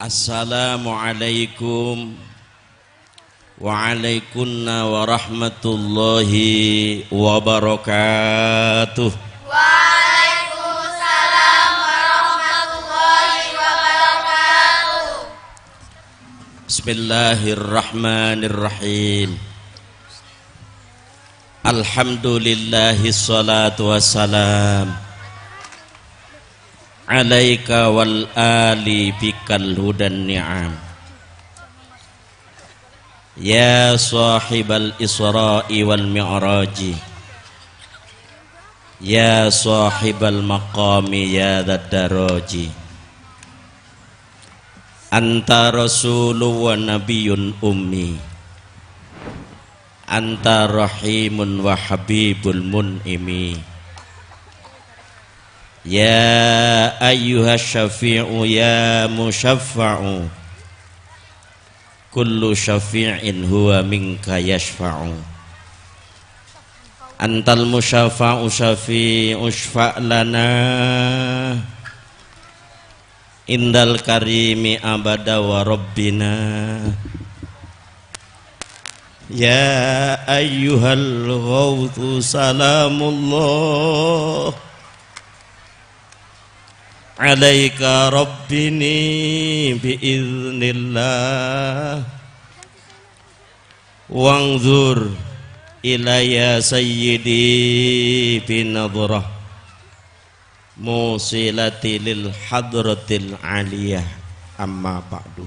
Assalamualaikum waalaikumsalam warahmatullahi wabarakatuh. Waalaikumsalam warahmatullahi wabarakatuh. Bismillahirrahmanirrahim. Alhamdulillahi salatu wassalam alaika wal ali bikal hudan ni'am. Ya sahibal isra'i wal mi'raji, ya sahibal maqami ya dzat daraji. Anta rasulun wa nabiyyun ummi, anta rahimun wa habibul mun'imi. Ya ayyuhas syafi'u ya musyaffa'u, kullu syafi'in huwa minka yashfa'u. Antal musyaffa'u syafi'u syfa' lana, indal karimi abada wa rabbina. Ya ayyuhal ghawthu salamullah, alaika rabbini biiznillah. Wangzur ilaya sayyidi binadrah musilati lil hadratil aliyah. Amma ba'du.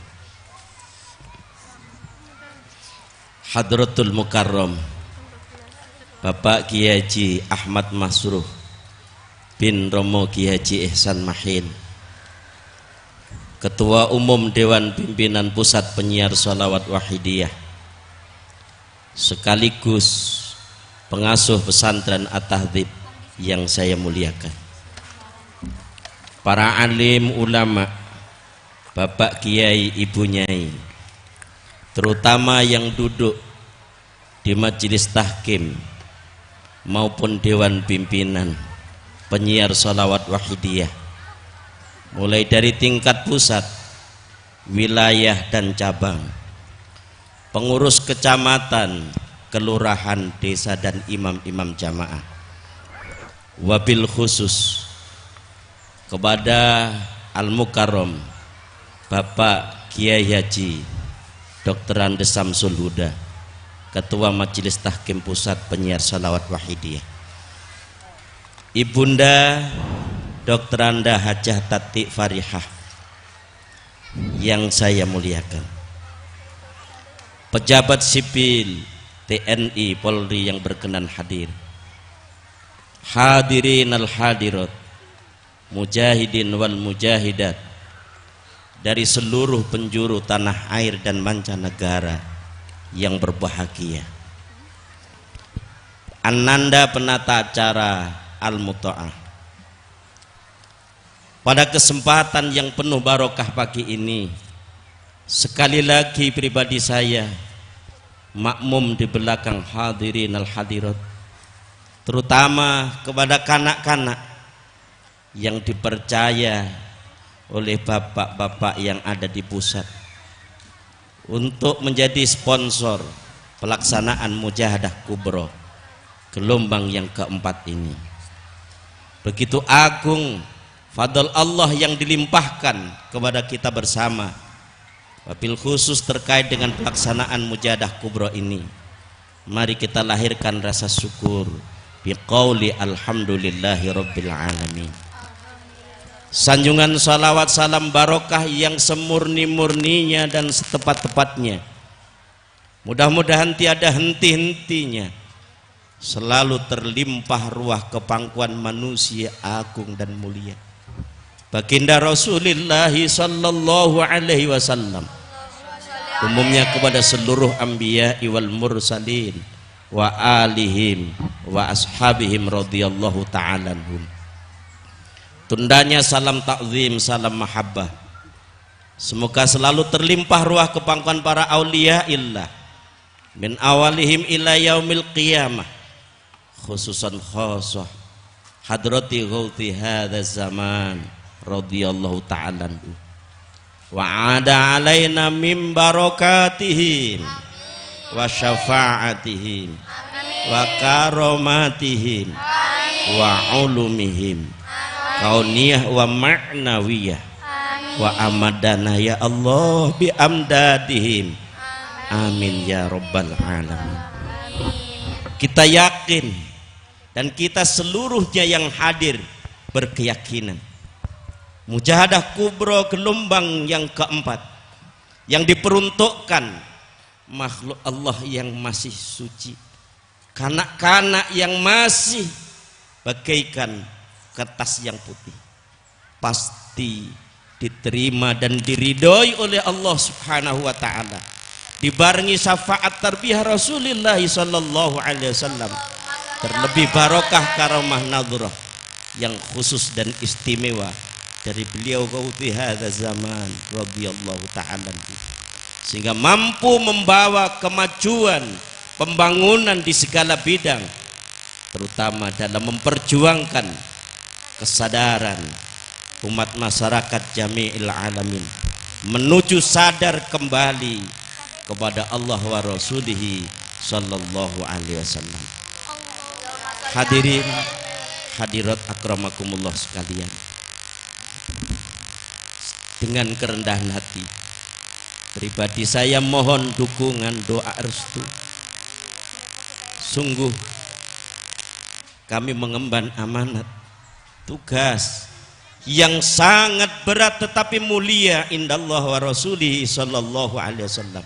Hadratul Mukarram Bapak Kiai Haji Ahmad Masruh bin Romo Kiai Haji Ihsan Mahin, Ketua Umum Dewan Pimpinan Pusat Penyiar Sholawat Wahidiyah, sekaligus pengasuh pesantren At-Tahdzib yang saya muliakan, para alim ulama, Bapak Kiai, Ibu Nyai, terutama yang duduk di majelis tahkim maupun dewan pimpinan penyiar sholawat wahidiyah, mulai dari tingkat pusat, wilayah dan cabang, pengurus kecamatan, kelurahan, desa dan imam-imam jamaah. Wabil khusus kepada Al-Mukarram Bapak Kiai Haji Dr. Andes Samsul Huda, Ketua Majelis Tahkim Pusat Penyiar Sholawat Wahidiyah, Ibunda Dr. Anda Hajah Tati Farihah yang saya muliakan, pejabat sipil TNI Polri yang berkenan hadir, hadirin al hadirat, mujahidin wal mujahidat dari seluruh penjuru tanah air dan mancanegara yang berbahagia. Ananda penata acara Al-Muta'ah, pada kesempatan yang penuh barokah pagi ini, sekali lagi pribadi saya makmum di belakang hadirin al-hadirat, terutama kepada kanak-kanak yang dipercaya oleh bapak-bapak yang ada di pusat untuk menjadi sponsor pelaksanaan mujahadah kubro gelombang yang keempat ini. Begitu agung fadl Allah yang dilimpahkan kepada kita bersama, wabil khusus terkait dengan pelaksanaan mujahadah kubro ini. Mari kita lahirkan rasa syukur biqauli alhamdulillahi rabbil alamin. Sanjungan salawat salam barokah yang semurni-murninya dan setepat-tepatnya, mudah-mudahan tiada henti-hentinya, selalu terlimpah ruah kepangkuan manusia agung dan mulia baginda Rasulullah sallallahu alaihi wasallam, umumnya kepada seluruh anbiya wal mursalin wa alihim wa ashabihim radhiyallahu ta'ala anhum. Tundanya salam takzim, salam mahabbah, semoga selalu terlimpah ruah kepangkuan para aulia illah min awalihim ila yaumil qiyamah, khususan khasah hadrati ghauthi hadza zaman radhiyallahu ta'ala anhu wa ada alaina min barakatihim wa syafa'atihim wa karomatihim wa ulumihim kauniyah wa ma'nawiyah wa amadana ya Allah bi amdadihim amin ya rabbal alamin. Kita yakin dan kita seluruhnya yang hadir berkeyakinan mujahadah kubro gelombang yang keempat yang diperuntukkan makhluk Allah yang masih suci, kanak-kanak yang masih bagaikan kertas yang putih, pasti diterima dan diridhoi oleh Allah Subhanahu wa taala, dibarengi syafaat tarbiyah Rasulullah sallallahu alaihi wasallam, terlebih barokah karomah nadhrah yang khusus dan istimewa dari beliau gauti hadza zaman radhiyallahu taala, sehingga mampu membawa kemajuan pembangunan di segala bidang, terutama dalam memperjuangkan kesadaran umat masyarakat jami'il alamin menuju sadar kembali kepada Allah wa rasulihi sallallahu alaihi wasallam. Hadirin hadirat akramakumullah sekalian, dengan kerendahan hati pribadi saya mohon dukungan doa restu. Sungguh kami mengemban amanat tugas yang sangat berat tetapi mulia indallah wa rasulihi sallallahu alaihi wasallam,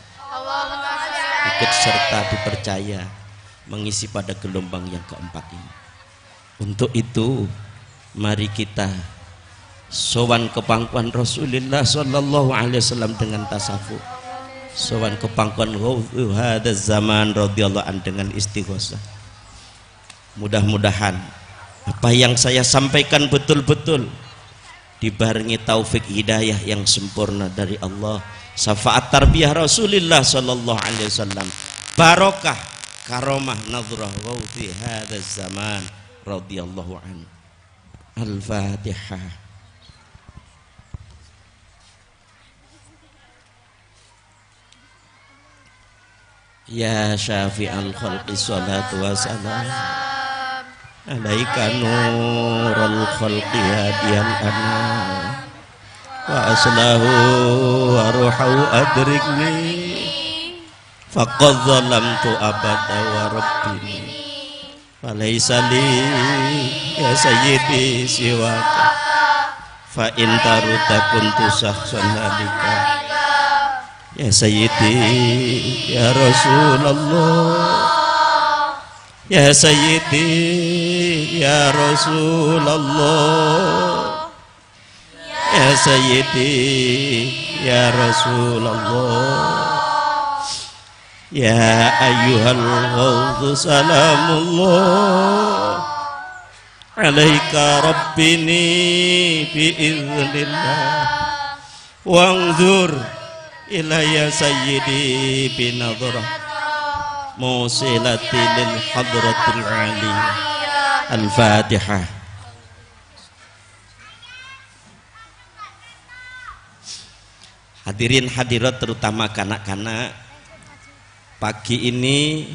ikut serta dipercaya mengisi pada gelombang yang keempat ini. Untuk itu mari kita sowan ke pangkuan Rasulullah sallallahu alaihi wasallam dengan tasawuf, sowan ke pangkuan hadza zaman radhiyallahu an dengan istighosah. Mudah-mudahan apa yang saya sampaikan betul-betul dibarengi taufik hidayah yang sempurna dari Allah, syafaat tarbiyah Rasulullah sallallahu alaihi wasallam, barokah karomah nadhrah fi hadzal zaman radhiyallahu anhu. Al-Fatihah. Ya syafi'al khalqi salatu wassalam alaika nurul khalqi hadiyal anam wa aslahu wa ruhu adrikni faqad zalamtu abada wa rabbi falaysa li ya sayyidi siwaka fa in taruta kuntu sahsan alika ya sayyidi ya Rasulullah ya sayyidi ya Rasulullah ya sayyidi ya Rasulullah ya ayyuhal ghawth salamullah alaika rabbini biiznillah wanzur ilayya sayyidi binadhrah musilati lil hadratil aliyah. Al-Fatihah. Hadirin hadirat terutama kanak-kanak, pagi ini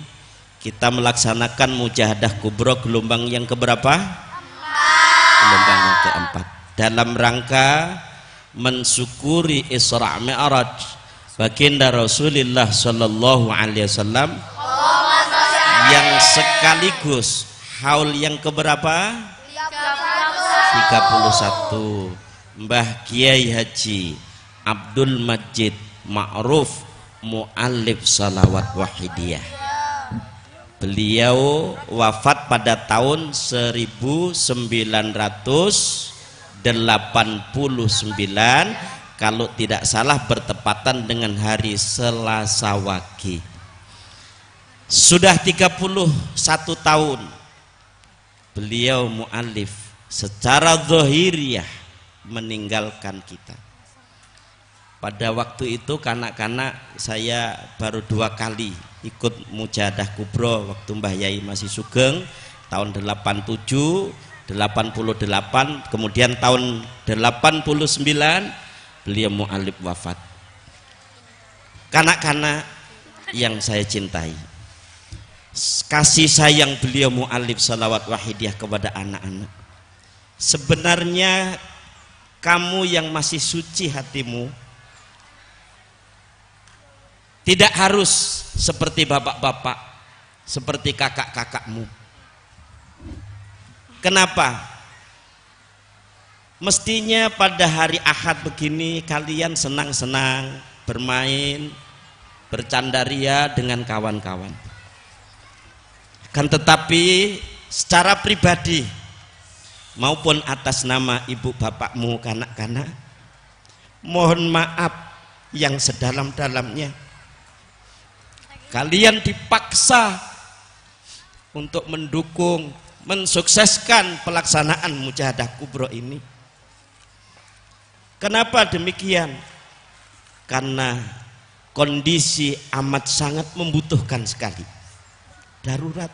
kita melaksanakan mujahadah kubro gelombang yang keberapa? Gelombang yang keempat, dalam rangka mensyukuri Isra Mi'raj baginda Rasulullah sallallahu alaihi wasallam yang sekaligus haul yang keberapa? 31. Mbah Kiai Haji Abdul Majid Ma'ruf Mu'allif Salawat Wahidiyah. Beliau wafat pada tahun 1989, kalau tidak salah bertepatan dengan hari Selasa Wage. Sudah 31 tahun beliau mu'alif secara zahiriyah meninggalkan kita. Pada waktu itu kanak-kanak saya baru 2 kali ikut mujahadah kubro waktu Mbah Yai masih sugeng tahun 87, 88, kemudian tahun 89 beliau mu'alif wafat. Kanak-kanak yang saya cintai, kasih sayang beliau mu'alif salawat wahidiyah kepada anak-anak, sebenarnya kamu yang masih suci hatimu tidak harus seperti bapak-bapak, seperti kakak-kakakmu. Kenapa? Mestinya pada hari Ahad begini kalian senang-senang bermain, bercandaria dengan kawan-kawan. Kan tetapi secara pribadi maupun atas nama ibu bapakmu kanak-kanak, mohon maaf yang sedalam-dalamnya, kalian dipaksa untuk mendukung, mensukseskan pelaksanaan mujahadah kubro ini. Kenapa demikian? Karena kondisi amat sangat membutuhkan sekali, darurat.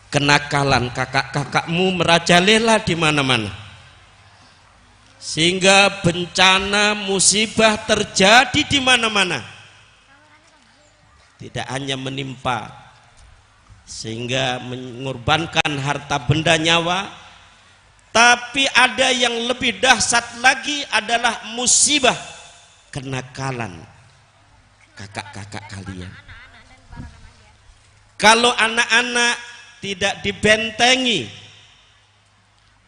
Kenakalan kakak-kakakmu merajalela di mana-mana, sehingga bencana musibah terjadi di mana-mana, tidak hanya menimpa sehingga mengorbankan harta benda nyawa, tapi ada yang lebih dahsyat lagi adalah musibah kenakalan kakak-kakak kalian. Kalau anak-anak tidak dibentengi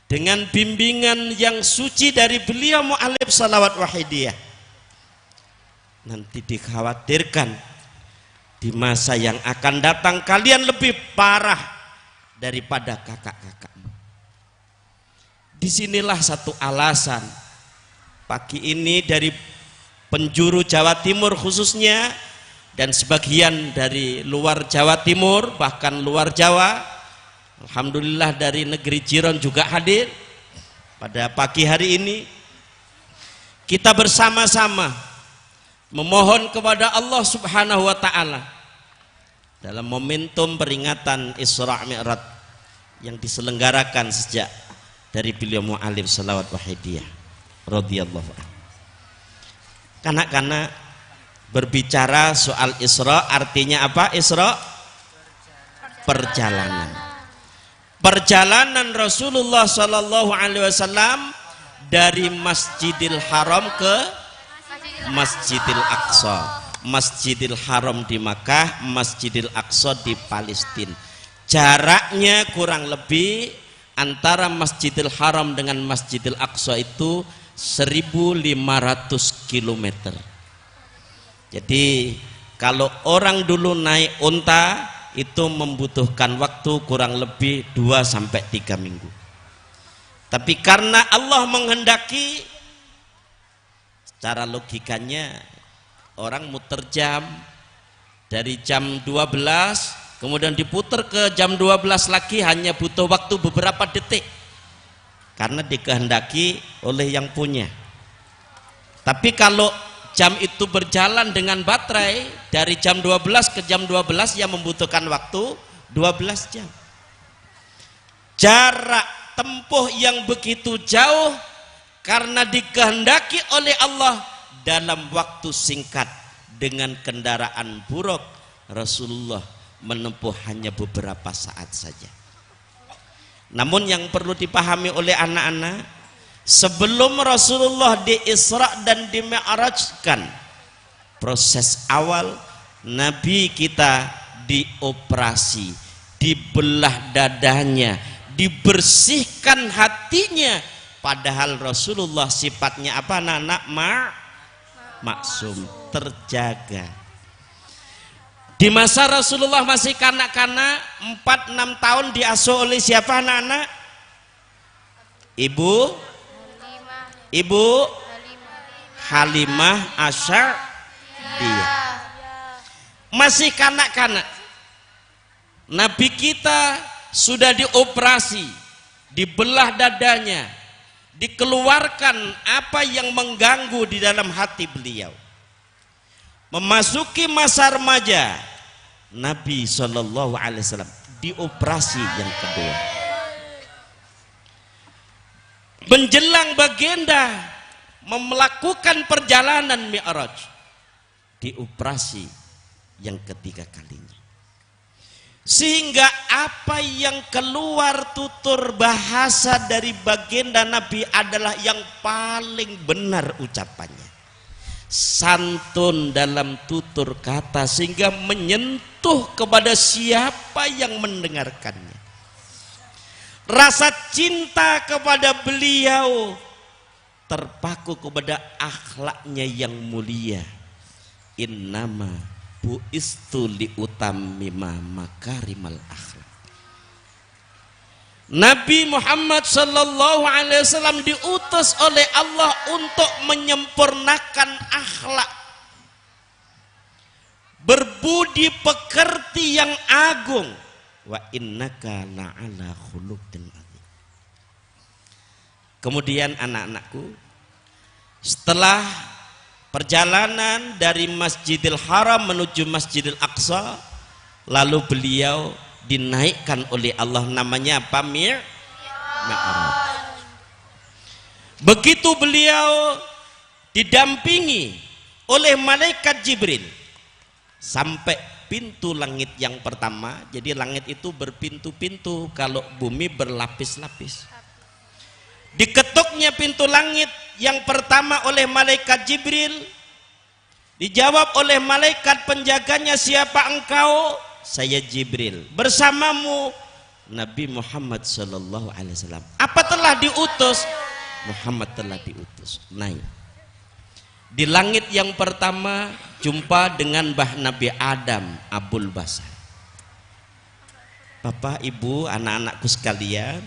dengan bimbingan yang suci dari beliau mu'alif salawat wahidiyah, nanti dikhawatirkan di masa yang akan datang kalian lebih parah daripada kakak-kakakmu. Disinilah satu alasan pagi ini dari penjuru Jawa Timur khususnya, dan sebagian dari luar Jawa Timur, bahkan luar Jawa, alhamdulillah dari negeri jiran juga hadir pada pagi hari ini. Kita bersama-sama memohon kepada Allah Subhanahu wa taala dalam momentum peringatan Isra Mi'raj yang diselenggarakan sejak dari beliau mu'alif salawat wahidiyah radhiyallahu anhu. Kanak-kanak, berbicara soal Isra artinya apa? Isra perjalanan. Perjalanan Rasulullah sallallahu alaihi wasallam dari Masjidil Haram ke Masjidil Aqsa. Masjidil Haram di Makkah, Masjidil Aqsa di Palestina. Jaraknya kurang lebih antara Masjidil Haram dengan Masjidil Aqsa itu 1500 km. Jadi kalau orang dulu naik unta itu membutuhkan waktu kurang lebih 2-3 minggu. Tapi karena Allah menghendaki, secara logikanya orang muter jam dari jam 12 kemudian diputar ke jam 12 lagi hanya butuh waktu beberapa detik karena dikehendaki oleh yang punya. Tapi kalau jam itu berjalan dengan baterai dari jam 12 ke jam 12 yang membutuhkan waktu 12 jam. Jarak tempuh yang begitu jauh karena dikehendaki oleh Allah dalam waktu singkat dengan kendaraan buruk, Rasulullah menempuh hanya beberapa saat saja. Namun yang perlu dipahami oleh anak-anak, sebelum Rasulullah di Isra dan di Mi'rajkan, proses awal Nabi kita dioperasi, dibelah dadanya, dibersihkan hatinya, padahal Rasulullah sifatnya apa anak-anak? Maksum, terjaga. Di masa Rasulullah masih kanak-kanak 4-6 tahun diasuh oleh siapa anak-anak? Ibu Halimah Asy'ariyah. Masih kanak-kanak. Nabi kita sudah dioperasi, dibelah dadanya, dikeluarkan apa yang mengganggu di dalam hati beliau. Memasuki masa remaja, Nabi Shallallahu Alaihi Wasallam dioperasi yang kedua. Menjelang baginda melakukan perjalanan Mi'raj di operasi yang ketiga kalinya. Sehingga apa yang keluar tutur bahasa dari baginda Nabi adalah yang paling benar ucapannya. Santun dalam tutur kata sehingga menyentuh kepada siapa yang mendengarkannya. Rasa cinta kepada beliau terpaku kepada akhlaknya yang mulia. Innama bu'istu liutammima makarimal akhlak. Nabi Muhammad sallallahu alaihi wasallam diutus oleh Allah untuk menyempurnakan akhlak, berbudi pekerti yang agung. Wa innaka la'ala khuluqin adzim. Kemudian anak-anakku, setelah perjalanan dari Masjidil Haram menuju Masjidil Aqsa, lalu beliau dinaikkan oleh Allah, namanya apa? Mi'raj. Begitu beliau didampingi oleh malaikat Jibril sampai pintu langit yang pertama. Jadi langit itu berpintu-pintu, kalau bumi berlapis-lapis. Diketuknya pintu langit yang pertama oleh malaikat Jibril, dijawab oleh malaikat penjaganya, siapa engkau? Saya Jibril. Bersamamu Nabi Muhammad sallallahu alaihi wasallam. Apa telah diutus? Muhammad telah diutus. Naik. Di langit yang pertama jumpa dengan Mbah Nabi Adam, Abul Basar. Bapak, Ibu, anak-anakku sekalian,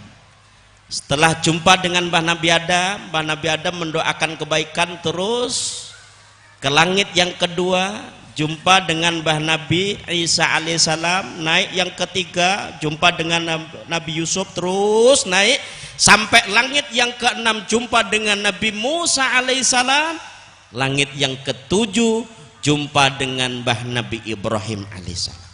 setelah jumpa dengan Mbah Nabi Adam mendoakan kebaikan, terus ke langit yang kedua jumpa dengan Mbah Nabi Isa alaihissalam, naik yang ketiga jumpa dengan Nabi Yusuf, terus naik sampai langit yang keenam jumpa dengan Nabi Musa alaihissalam, langit yang ketujuh jumpa dengan Mbah Nabi Ibrahim alaihissalam.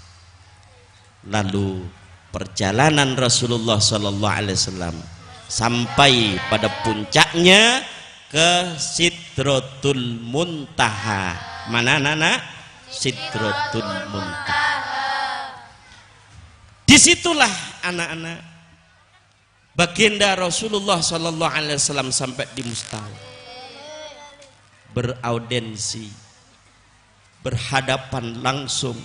Lalu perjalanan Rasulullah sallallahu alaihi wasallam sampai pada puncaknya ke Sidratul Muntaha. Mana anak-anak? Sidratul Muntaha. Disitulah anak-anak baginda Rasulullah sallallahu alaihi wasallam sampai di mustawa, beraudensi, berhadapan langsung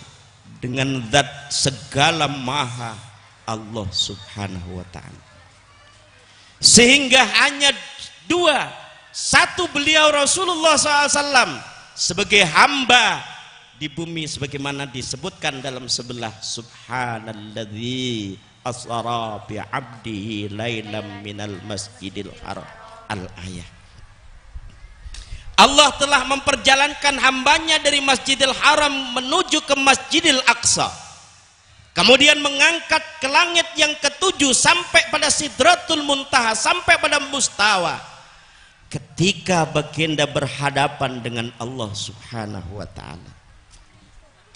dengan zat segala maha, Allah subhanahu wa ta'ala. Sehingga hanya dua, satu beliau Rasulullah SAW sebagai hamba di bumi, sebagaimana disebutkan dalam sebelah, subhanalladzi asra bi 'abdihi lailam minal masjidil haram, al-ayah. Allah telah memperjalankan hambanya dari Masjidil Haram menuju ke Masjidil Aqsa, kemudian mengangkat ke langit yang ketujuh sampai pada Sidratul Muntaha, sampai pada mustawa. Ketika baginda berhadapan dengan Allah subhanahu wa ta'ala,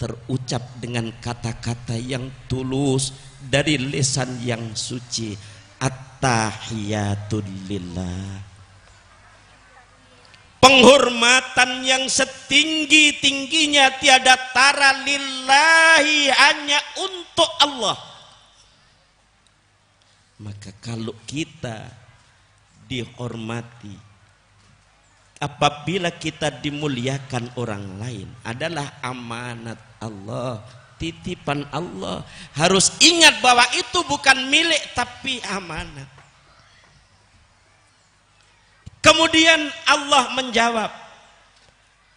terucap dengan kata-kata yang tulus dari lisan yang suci, at-tahiyatul lillah. Penghormatan yang setinggi-tingginya tiada tara lillahi, hanya untuk Allah. Maka kalau kita dihormati, apabila kita dimuliakan orang lain, adalah amanat Allah, titipan Allah. Harus ingat bahwa itu bukan milik tapi amanat. Kemudian Allah menjawab,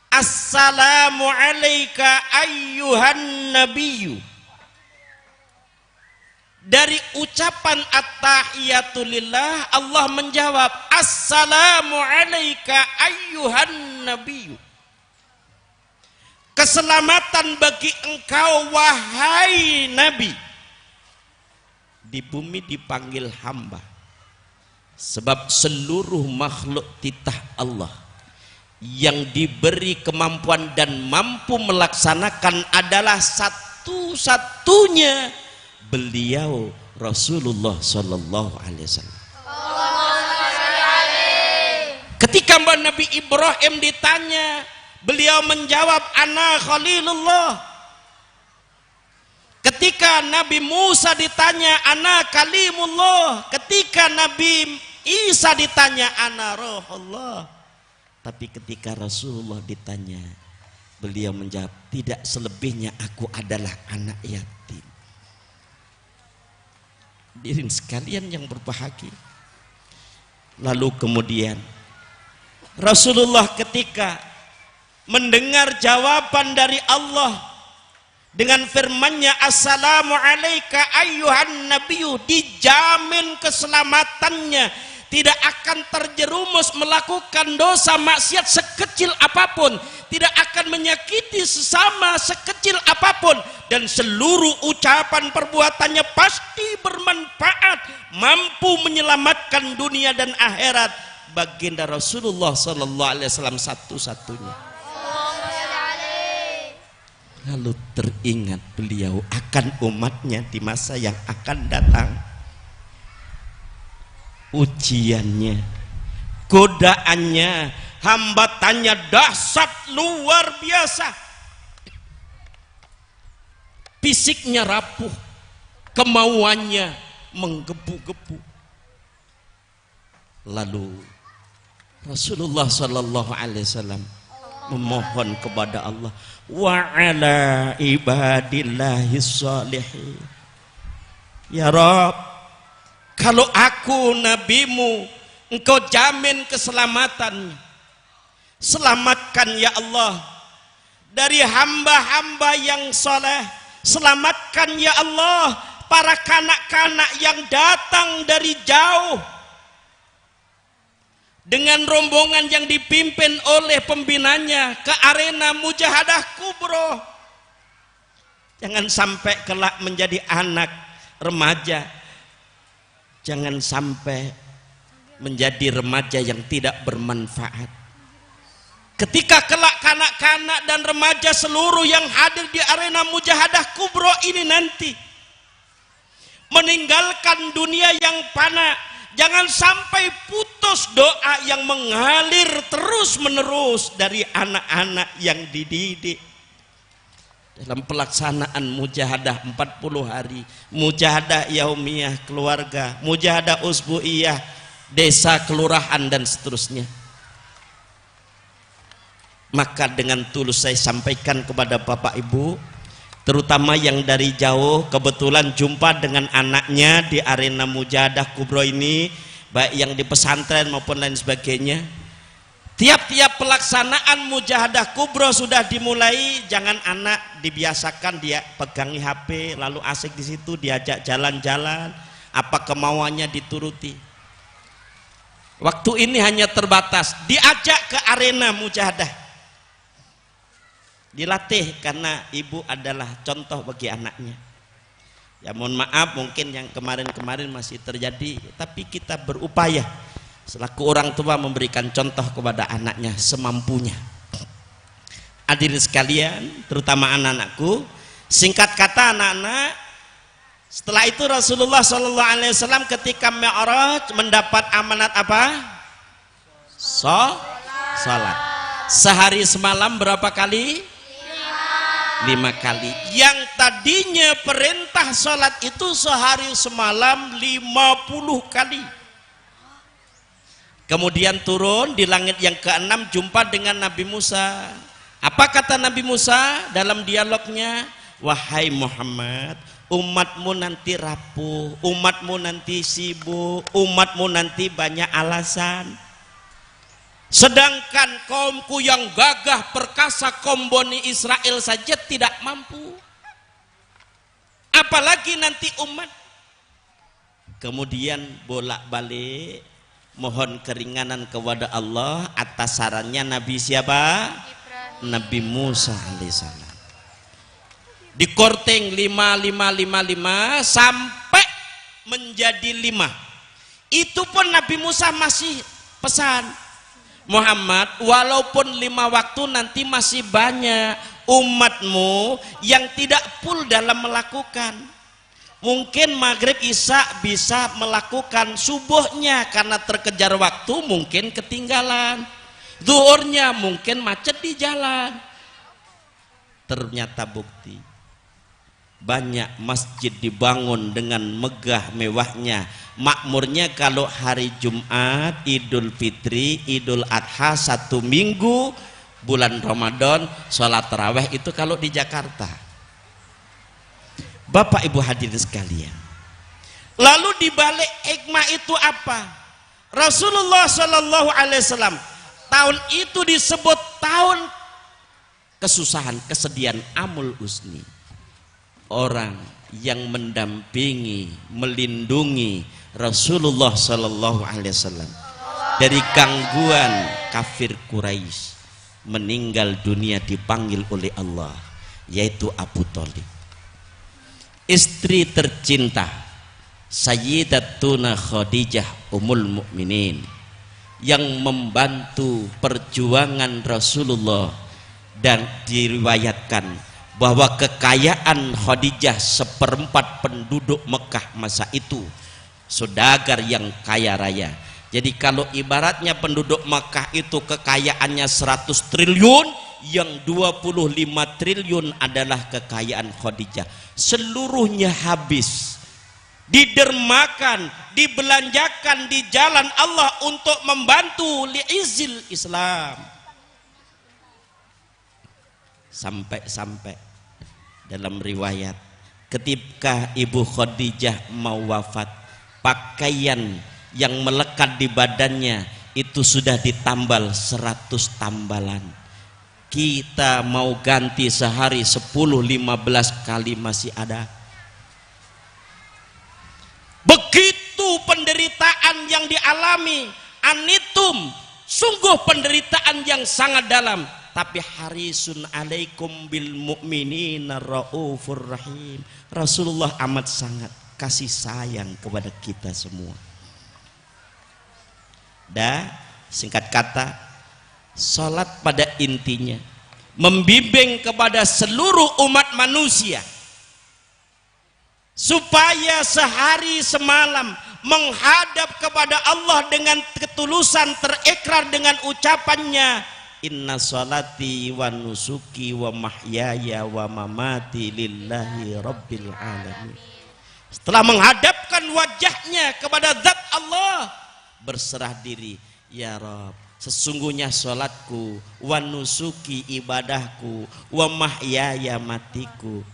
assalamu alayka ayyuhan nabiyyu. Dari ucapan at-tahiyatu lillah, Allah menjawab, assalamu alayka ayyuhan nabiyyu. Keselamatan bagi engkau wahai Nabi. Di bumi dipanggil hamba, sebab seluruh makhluk titah Allah yang diberi kemampuan dan mampu melaksanakan adalah satu-satunya beliau Rasulullah sallallahu alaihi wasallam. Ketika Nabi Ibrahim ditanya, beliau menjawab, ana khalilullah. Ketika Nabi Musa ditanya, ana kalimullah. Ketika Nabi Isa ditanya, ana rohullah. Tapi ketika Rasulullah ditanya, beliau menjawab, tidak selebihnya aku adalah anak yatim. Hadirin sekalian yang berbahagia. Lalu kemudian Rasulullah ketika mendengar jawaban dari Allah dengan firman-Nya, assalamu alayka ayyuhan nabiyyu, dijamin keselamatannya, tidak akan terjerumus melakukan dosa maksiat sekecil apapun, tidak akan menyakiti sesama sekecil apapun, dan seluruh ucapan perbuatannya pasti bermanfaat, mampu menyelamatkan dunia dan akhirat. Baginda Rasulullah sallallahu alaihi wasallam satu-satunya. Lalu teringat beliau akan umatnya di masa yang akan datang. Ujiannya, godaannya, hambatannya dahsyat luar biasa. Fisiknya rapuh, kemauannya menggebu-gebu. Lalu Rasulullah sallallahu alaihi wasallam memohon kepada Allah, wa ala ibadillahis sholihin, ya Rabb, kalau aku nabimu, engkau jamin keselamatan, selamatkan ya Allah dari hamba-hamba yang soleh, selamatkan ya Allah para kanak-kanak yang datang dari jauh dengan rombongan yang dipimpin oleh pembinanya ke arena mujahadah kubro. Jangan sampai kelak menjadi anak remaja, jangan sampai menjadi remaja yang tidak bermanfaat. Ketika kelak kanak-kanak dan remaja seluruh yang hadir di arena mujahadah kubro ini nanti meninggalkan dunia yang fana, jangan sampai putus doa yang mengalir terus menerus dari anak-anak yang dididik dalam pelaksanaan mujahadah 40 hari, mujahadah yaumiyah keluarga, mujahadah usbu'iyah desa, kelurahan, dan seterusnya. Maka dengan tulus saya sampaikan kepada Bapak Ibu, terutama yang dari jauh, kebetulan jumpa dengan anaknya di arena mujahadah kubro ini, baik yang di pesantren maupun lain sebagainya. Tiap-tiap pelaksanaan mujahadah kubro sudah dimulai, jangan anak dibiasakan dia pegangi HP lalu asik di situ, diajak jalan-jalan, apa kemauannya dituruti. Waktu ini hanya terbatas, diajak ke arena mujahadah, dilatih, karena ibu adalah contoh bagi anaknya. Ya mohon maaf mungkin yang kemarin-kemarin masih terjadi, tapi kita berupaya selaku orang tua memberikan contoh kepada anaknya semampunya. Hadirin sekalian, terutama anak-anakku, singkat kata anak-anak, setelah itu Rasulullah SAW ketika Mi'raj mendapat amanat apa? Salat. Sehari semalam berapa kali? 5 kali. Yang tadinya perintah salat itu sehari semalam 50 kali. Kemudian turun di langit yang ke-6, jumpa dengan Nabi Musa. Apa kata Nabi Musa dalam dialognya? Wahai Muhammad, umatmu nanti rapuh, umatmu nanti sibuk, umatmu nanti banyak alasan. Sedangkan kaumku yang gagah perkasa, kaum Bani Israel saja tidak mampu, apalagi nanti umat. Kemudian bolak-balik mohon keringanan kepada Allah atas sarannya Nabi siapa? Nabi Musa alaihissalam. Dikorting 5 sampai menjadi 5. Itu pun Nabi Musa masih pesan, Muhammad, walaupun 5 waktu nanti masih banyak umatmu yang tidak full dalam melakukan. Mungkin maghrib isya bisa melakukan, subuhnya karena terkejar waktu mungkin ketinggalan, zuhurnya mungkin macet di jalan. Ternyata bukti banyak masjid dibangun dengan megah mewahnya, makmurnya. Kalau hari Jumat, Idul Fitri, Idul Adha, 1 minggu bulan Ramadan, sholat taraweh itu kalau di Jakarta. Bapak Ibu hadirin sekalian, lalu dibalik hikmah itu apa? Rasulullah Shallallahu Alaihi Wasallam tahun itu disebut tahun kesusahan, kesedihan, amul usni. Orang yang mendampingi, melindungi Rasulullah Shallallahu Alaihi Wasallam dari gangguan kafir Quraisy meninggal dunia, dipanggil oleh Allah, yaitu Abu Thalib. Istri tercinta Sayyidatuna Khadijah Ummul Mukminin yang membantu perjuangan Rasulullah, dan diriwayatkan bahwa kekayaan Khadijah 1/4 penduduk Mekah masa itu, saudagar yang kaya raya. Jadi kalau ibaratnya penduduk Mekah itu kekayaannya 100 triliun, yang 25 triliun adalah kekayaan Khadijah. Seluruhnya habis, didermakan, dibelanjakan di jalan Allah untuk membantu li'izil Islam. Sampai-sampai dalam riwayat ketika Ibu Khadijah mau wafat, pakaian yang melekat di badannya itu sudah ditambal 100 tambalan. Kita mau ganti sehari 10-15 kali masih ada. Begitu penderitaan yang dialami, anitum, sungguh penderitaan yang sangat dalam. Tapi harisun alaikum bil mu'minina raufur rahim. Rasulullah amat sangat kasih sayang kepada kita semua. Dan singkat kata, salat pada intinya membimbing kepada seluruh umat manusia supaya sehari semalam menghadap kepada Allah dengan ketulusan, terikrar dengan ucapannya, inna salati wa nusuki wa mahyaya wa mamati lillahi rabbil alamin. Setelah menghadapkan wajahnya kepada zat Allah, berserah diri, ya Rabb, sesungguhnya salatku, wa nusuki ibadahku, wa mahyaya matiku,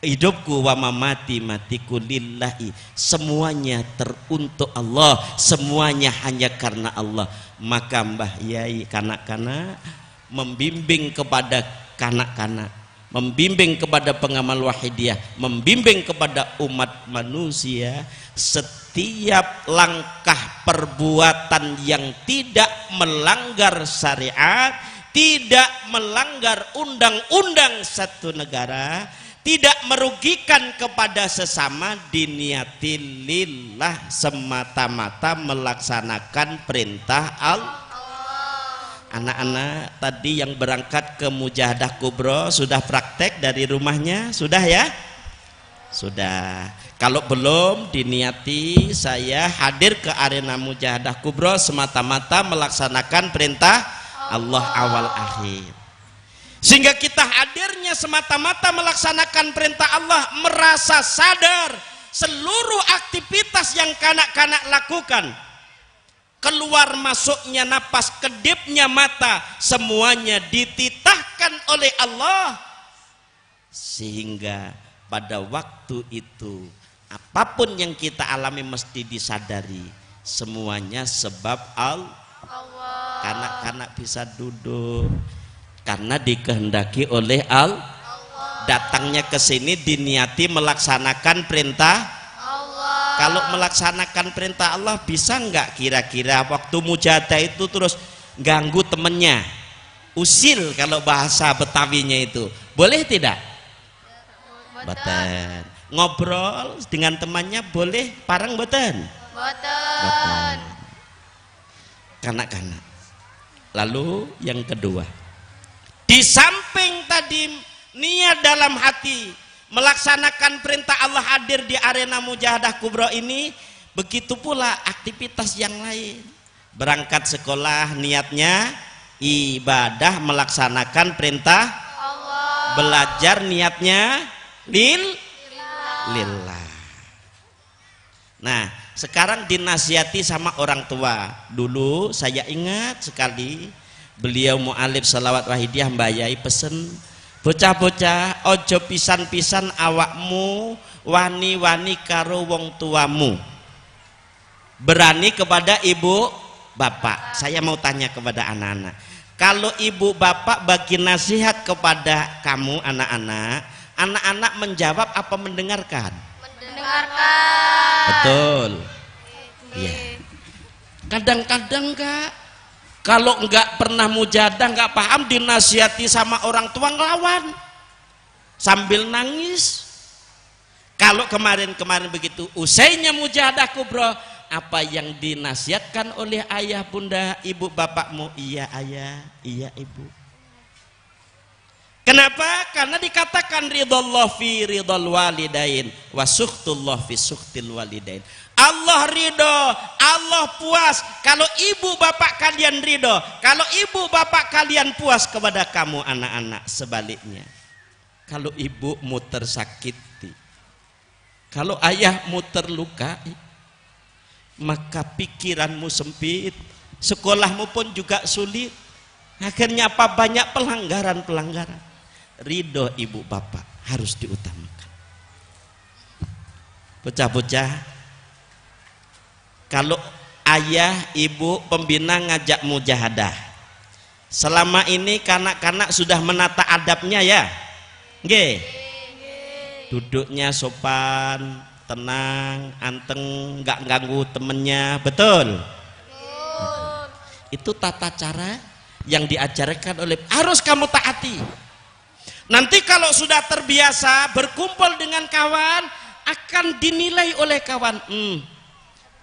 hidupku, wa mamati matiku lillahi, semuanya teruntuk Allah, semuanya hanya karena Allah. Maka Mbah Yai kanak-kanak membimbing kepada kanak-kanak, membimbing kepada pengamal wahidiyah, membimbing kepada umat manusia, setiap langkah perbuatan yang tidak melanggar syariat, tidak melanggar undang-undang satu negara, tidak merugikan kepada sesama, diniati lillah, semata-mata melaksanakan perintah Allah. Anak-anak tadi yang berangkat ke Mujahadah Kubro sudah praktek dari rumahnya? Sudah ya? Sudah. Kalau belum, diniati saya hadir ke arena Mujahadah Kubro semata-mata melaksanakan perintah Allah awal akhir. Sehingga kita hadirnya semata-mata melaksanakan perintah Allah, merasa sadar seluruh aktivitas yang kanak-kanak lakukan, keluar masuknya napas, kedipnya mata, semuanya dititahkan oleh Allah. Sehingga pada waktu itu apapun yang kita alami mesti disadari semuanya sebab Allah. Kanak-kanak bisa duduk karena dikehendaki oleh Allah. Datangnya ke sini diniati melaksanakan perintah Allah. Kalau melaksanakan perintah Allah, bisa nggak kira-kira waktu mujahadah itu terus ganggu temennya, usil kalau bahasa Betawinya itu, boleh tidak? Boten. Ngobrol dengan temannya boleh parang boten? Boten. Kanak-kanak. Lalu yang kedua, di samping tadi niat dalam hati melaksanakan perintah Allah hadir di arena mujahadah kubro ini, begitu pula aktivitas yang lain. Berangkat sekolah niatnya ibadah melaksanakan perintah Allah. Belajar niatnya lillah. Nah, sekarang dinasihati sama orang tua. Dulu saya ingat sekali beliau mu'alif salawat wahidiyah mbayai pesen, bocah-bocah ojo pisan-pisan awakmu wani-wani karo wong tuamu, berani kepada ibu bapak. Saya mau tanya kepada anak-anak, kalau ibu bapak bagi nasihat kepada kamu anak-anak, anak-anak menjawab apa mendengarkan? Mendengarkan. Betul. Ya. Kadang-kadang Kak, kalau enggak pernah mujahadah, enggak paham, dinasihati sama orang tua ngelawan sambil nangis. Kalau kemarin-kemarin begitu, usainya mujahadah kubro, apa yang dinasihatkan oleh ayah bunda ibu bapakmu? Iya ayah, iya ibu. Kenapa? Karena dikatakan ridallah fi ridal walidain wa sukhtullah fi sukhtil walidain. Allah ridho, Allah puas kalau ibu bapak kalian ridho, kalau ibu bapak kalian puas kepada kamu anak-anak. Sebaliknya, kalau ibumu tersakiti, kalau ayahmu terlukai, maka pikiranmu sempit, sekolahmu pun juga sulit. Akhirnya apa? Banyak pelanggaran-pelanggaran. Ridho ibu bapak harus diutamakan. Bocah-bocah, kalau ayah ibu pembina ngajak mujahadah, selama ini kanak-kanak sudah menata adabnya ya? Nggih. Duduknya sopan, tenang, anteng, nggak ganggu temennya, betul? Itu tata cara yang diajarkan oleh, harus kamu taati. Nanti kalau sudah terbiasa berkumpul dengan kawan, akan dinilai oleh kawan,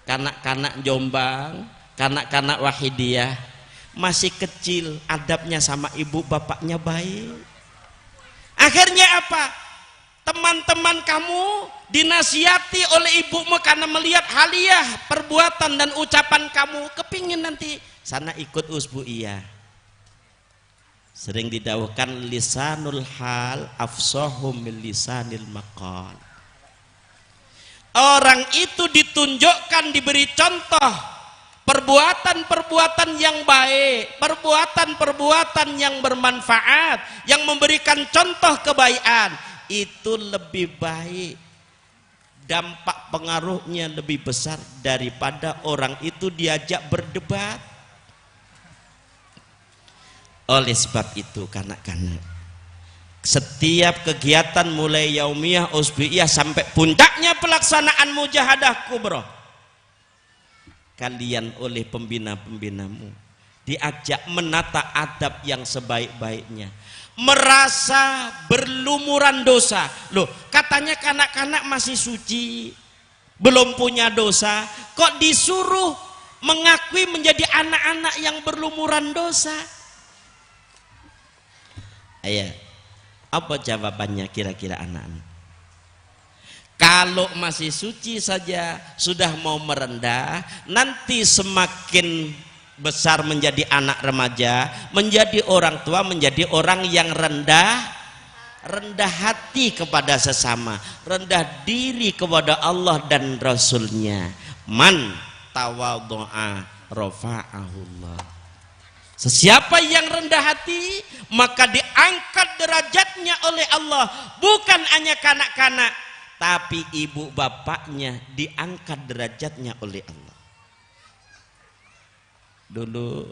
kanak-kanak Jombang, kanak-kanak Wahidiyah masih kecil, adabnya sama ibu bapaknya baik. Akhirnya apa? Teman-teman kamu dinasihati oleh ibumu karena melihat haliah, perbuatan dan ucapan kamu, kepingin nanti sana ikut usbu'iyah. Sering didawuhkan lisanul hal afsahum min lisanil maqal. Orang itu ditunjukkan, diberi contoh perbuatan-perbuatan yang baik, perbuatan-perbuatan yang bermanfaat, yang memberikan contoh kebaikan, itu lebih baik, dampak pengaruhnya lebih besar daripada orang itu diajak berdebat. Oleh sebab itu kanak-kanak, setiap kegiatan mulai yaumiyah, usbu'iyah sampai puncaknya pelaksanaan mujahadah kubro, kalian oleh pembina-pembinamu diajak menata adab yang sebaik-baiknya. Merasa berlumuran dosa. Loh, katanya kanak-kanak masih suci, belum punya dosa, kok disuruh mengakui menjadi anak-anak yang berlumuran dosa? Ayo, apa jawabannya kira-kira anak-anak? Kalau masih suci saja sudah mau merendah, nanti semakin besar menjadi anak remaja, menjadi orang tua, menjadi orang yang rendah hati kepada sesama, rendah diri kepada Allah dan Rasulnya. Man tawadhu'a rafa'ahullah. Sesiapa yang rendah hati, maka diangkat derajatnya oleh Allah. Bukan hanya kanak-kanak, tapi ibu bapaknya diangkat derajatnya oleh Allah. Dulu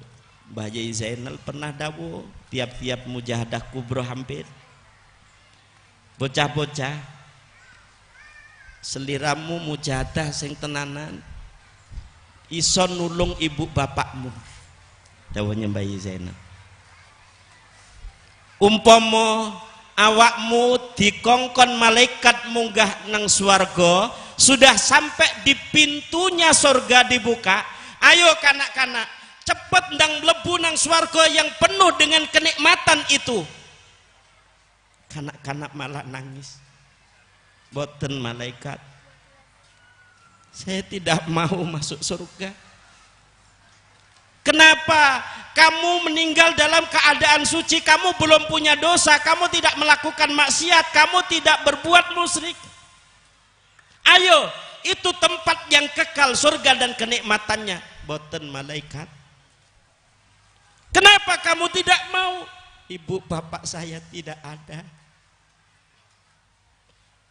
Mbah Yai Zainal pernah dawuh tiap-tiap mujahadah kubro hampir, bocah-bocah seliramu mujahadah sing tenanan iso nulung ibu bapakmu. Dawuhnya Mbah Yai Zainal, umpama awakmu dikongkon malaikat munggah nang swarga, sudah sampai di pintunya surga dibuka, ayo kanak-kanak cepet ndang mlebu nang swarga yang penuh dengan kenikmatan itu. Kanak-kanak malah nangis. boten malaikat. Saya tidak mau masuk surga. Kenapa? Kamu meninggal dalam keadaan suci, kamu belum punya dosa, kamu tidak melakukan maksiat, kamu tidak berbuat musyrik. Ayo, itu tempat yang kekal, surga dan kenikmatannya. Boten malaikat. Kenapa kamu tidak mau? Ibu bapak saya tidak ada.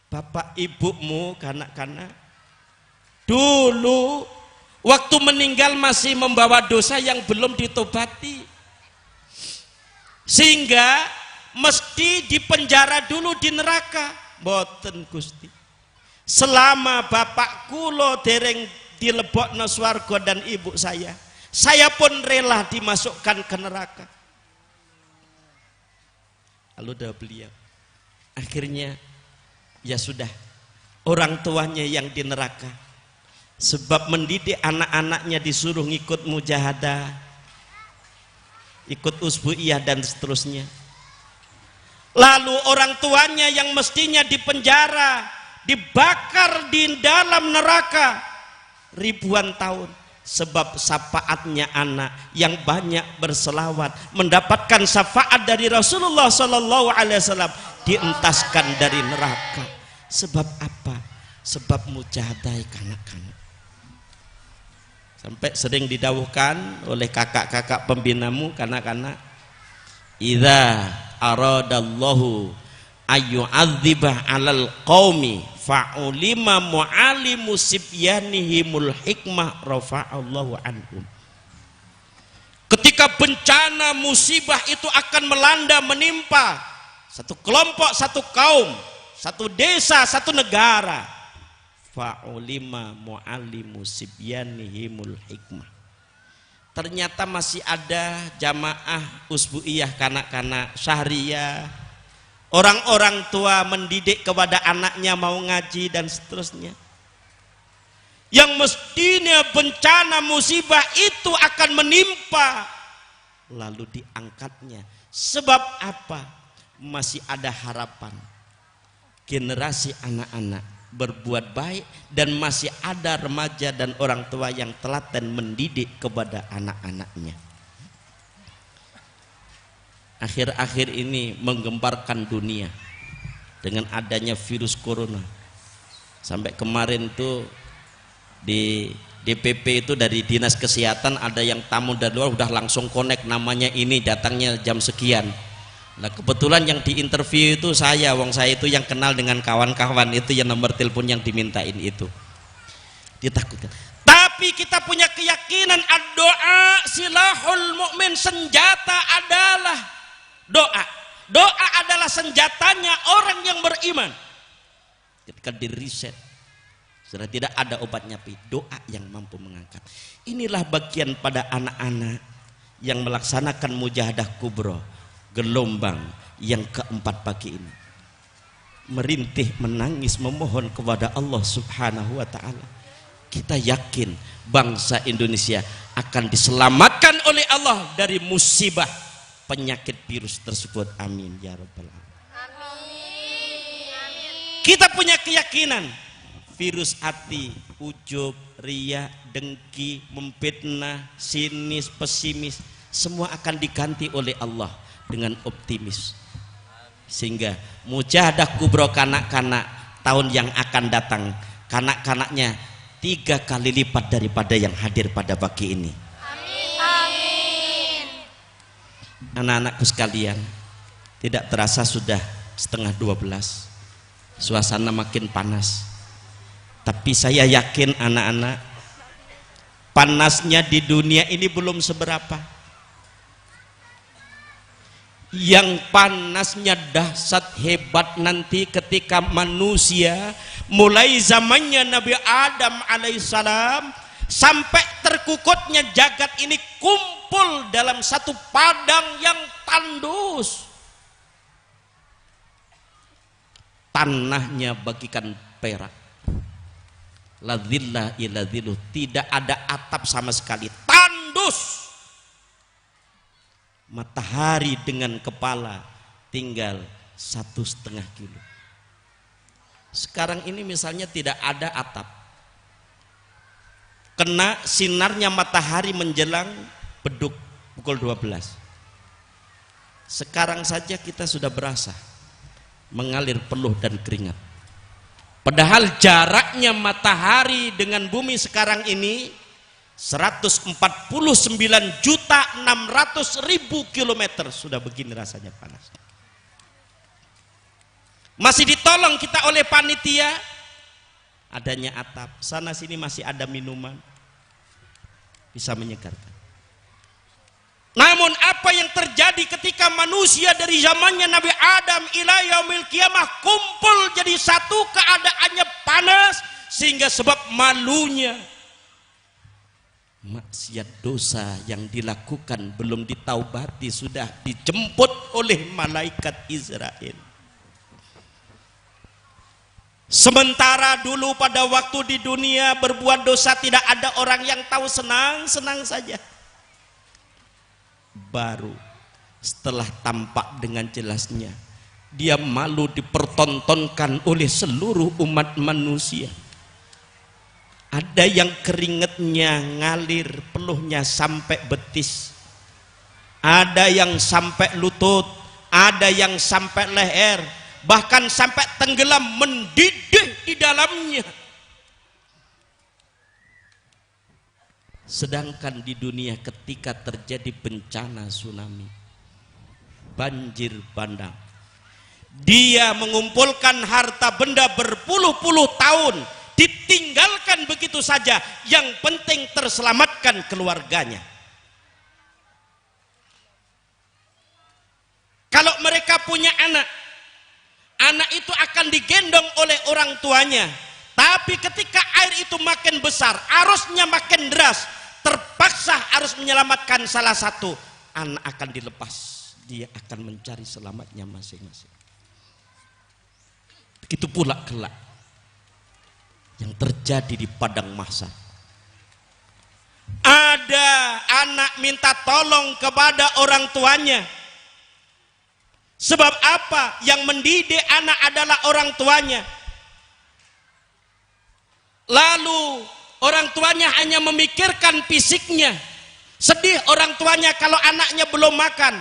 Bapak ibumu kanak-kanak dulu waktu meninggal masih membawa dosa yang belum ditobati, sehingga mesti dipenjara dulu di neraka. Boten Gusti, selama bapak kulo dereng dilebokno swarga dan ibu saya pun rela dimasukkan ke neraka. Lalu dah beliau akhirnya ya sudah, orang tuanya yang di neraka, sebab mendidik anak-anaknya disuruh ngikut mujahadah, ikut usbuiyah dan seterusnya. Lalu orang tuanya yang mestinya dipenjara, dibakar di dalam neraka ribuan tahun, sebab syafaatnya anak yang banyak berselawat, mendapatkan syafaat dari Rasulullah SAW, dientaskan dari neraka. Sebab apa? Sebab mujahadah kanak-kanak. Sampai sering didawuhkan oleh kakak-kakak pembinamu kanak-kanak, idza aradallahu ayyu'adzibah 'alal qaumi fa'ulima mu'alimu sibyanihimul hikmah rafa'allahu anhum. Ketika bencana musibah itu akan melanda menimpa satu kelompok, satu kaum, satu desa, satu negara, fa'ulima mu'alimu sibyanihimul hikmah. Ternyata masih ada jamaah usbuiyah kanak-kanak syahriyah, orang-orang tua mendidik kepada anaknya mau ngaji dan seterusnya, yang mestinya bencana musibah itu akan menimpa lalu diangkatnya. Sebab apa? Masih ada harapan generasi anak-anak berbuat baik, dan masih ada remaja dan orang tua yang telaten mendidik kepada anak-anaknya. Akhir-akhir ini menggemparkan dunia dengan adanya virus corona. Sampai kemarin tuh di DPP itu dari dinas kesehatan ada yang tamu dari luar udah langsung connect, namanya ini datangnya jam sekian. Nah kebetulan yang diinterview itu saya, wong saya itu yang kenal dengan kawan-kawan itu, yang nomor telepon yang dimintain itu. Ditakutkan. Tapi kita punya keyakinan ad-doa silahul mu'min, senjata adalah doa. Doa adalah senjatanya orang yang beriman. Ketika diriset sudah tidak ada obatnya, tapi doa yang mampu mengangkat. Inilah bagian pada anak-anak yang melaksanakan mujahadah kubro, gelombang yang keempat pagi ini, merintih, menangis, memohon kepada Allah Subhanahu wa ta'ala. Kita yakin bangsa Indonesia akan diselamatkan oleh Allah dari musibah penyakit virus tersebut. Amin ya rabbal alamin. Kita punya keyakinan virus hati, ujub, riya, dengki, memfitnah, sinis, pesimis, semua akan diganti oleh Allah dengan optimis, sehingga mujahadah kubro kanak-kanak tahun yang akan datang, kanak-kanaknya 3 kali lipat daripada yang hadir pada pagi ini. Amin. Anak-anakku sekalian, tidak terasa sudah setengah 12, suasana makin panas. Tapi saya yakin anak-anak, panasnya di dunia ini belum seberapa. Yang panasnya dahsyat hebat nanti ketika manusia mulai zamannya Nabi Adam alaihissalam sampai terkukutnya jagat ini kumpul dalam satu padang yang tandus, tanahnya bagikan perak, la dhilla illa dhilluh, tidak ada atap sama sekali, tandus. Matahari dengan kepala tinggal 1,5 kilo. Sekarang ini misalnya tidak ada atap, kena sinarnya matahari menjelang beduk pukul 12. Sekarang saja kita sudah berasa mengalir peluh dan keringat. Padahal jaraknya matahari dengan bumi sekarang ini 149.600.000 kilometer. Sudah begini rasanya panas. Masih ditolong kita oleh panitia, adanya atap, sana sini masih ada minuman, bisa menyegarkan. Namun apa yang terjadi ketika manusia dari zamannya Nabi Adam ila yaumil kiamah kumpul jadi satu, keadaannya panas, sehingga sebab malunya maksiat dosa yang dilakukan belum ditaubati sudah dijemput oleh malaikat Israel. Sementara dulu pada waktu di dunia berbuat dosa tidak ada orang yang tahu, senang-senang saja. Baru setelah tampak dengan jelasnya, dia malu dipertontonkan oleh seluruh umat manusia. Ada yang keringetnya ngalir peluhnya sampai betis, ada yang sampai lutut, ada yang sampai leher, bahkan sampai tenggelam mendidih di dalamnya. Sedangkan di dunia ketika terjadi bencana tsunami, banjir bandang, dia mengumpulkan harta benda berpuluh-puluh tahun, ditinggalkan begitu saja, yang penting terselamatkan keluarganya. Kalau mereka punya anak, anak itu akan digendong oleh orang tuanya, tapi ketika air itu makin besar, arusnya makin deras, terpaksa harus menyelamatkan salah satu, anak akan dilepas, dia akan mencari selamatnya masing-masing. Begitu pula kelak yang terjadi di padang mahsyar. Ada anak minta tolong kepada orang tuanya. Sebab apa? Yang mendidik anak adalah orang tuanya. Lalu orang tuanya hanya memikirkan fisiknya. Sedih orang tuanya kalau anaknya belum makan.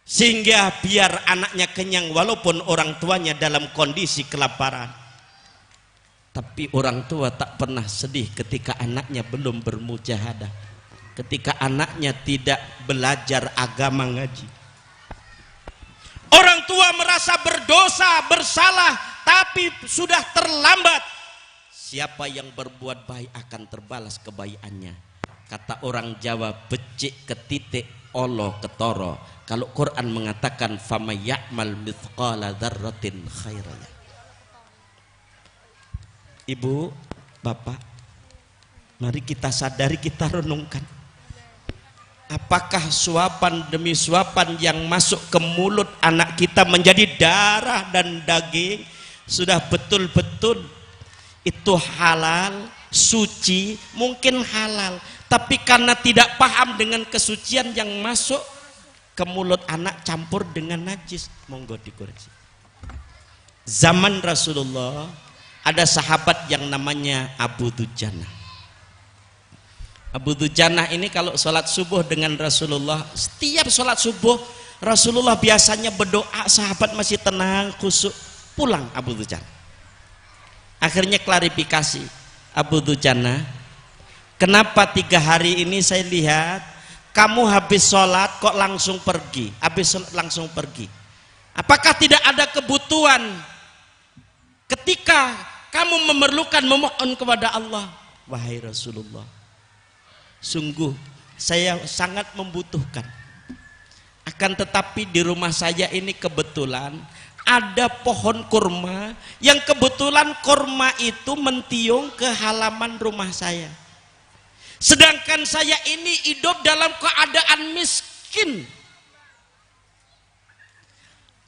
Sehingga biar anaknya kenyang walaupun orang tuanya dalam kondisi kelaparan. Tapi orang tua tak pernah sedih ketika anaknya belum bermujahadah, ketika anaknya tidak belajar agama ngaji. Orang tua merasa berdosa, bersalah, tapi sudah terlambat. Siapa yang berbuat baik akan terbalas kebaikannya. Kata orang Jawa, becik ketitik, olo ketoro. Kalau Quran mengatakan faman ya'mal mithqala dzarratin khairan. Ibu, bapak, mari kita sadari, kita renungkan. Apakah suapan demi suapan yang masuk ke mulut anak kita menjadi darah dan daging sudah betul-betul itu halal, suci? Mungkin halal, tapi karena tidak paham dengan kesucian yang masuk ke mulut anak campur dengan najis, monggo dikoreksi. Zaman Rasulullah ada sahabat yang namanya Abu Dujana. Abu Dujana ini kalau sholat subuh dengan Rasulullah, setiap sholat subuh Rasulullah biasanya berdoa, sahabat masih tenang, khusyuk, pulang Abu Dujana. Akhirnya klarifikasi, Abu Dujana, kenapa 3 hari ini saya lihat kamu habis sholat kok langsung pergi, habis sholat langsung pergi? Apakah tidak ada kebutuhan ketika kamu memerlukan memohon kepada Allah? Wahai Rasulullah, sungguh saya sangat membutuhkan. Akan tetapi di rumah saya ini kebetulan ada pohon kurma yang kebetulan kurma itu mentiung ke halaman rumah saya. Sedangkan saya ini hidup dalam keadaan miskin.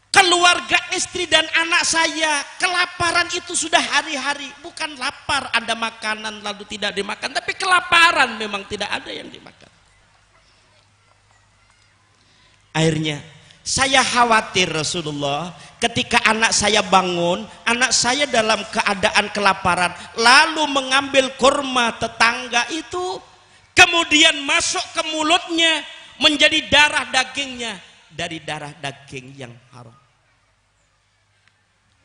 Keluarga, istri dan anak saya kelaparan itu sudah hari-hari. Bukan lapar ada makanan lalu tidak dimakan, tapi kelaparan memang tidak ada yang dimakan. Akhirnya Saya khawatir Rasulullah, ketika anak saya bangun, anak saya dalam keadaan kelaparan, lalu mengambil kurma tetangga itu, kemudian masuk ke mulutnya, menjadi darah dagingnya, dari darah daging yang haram.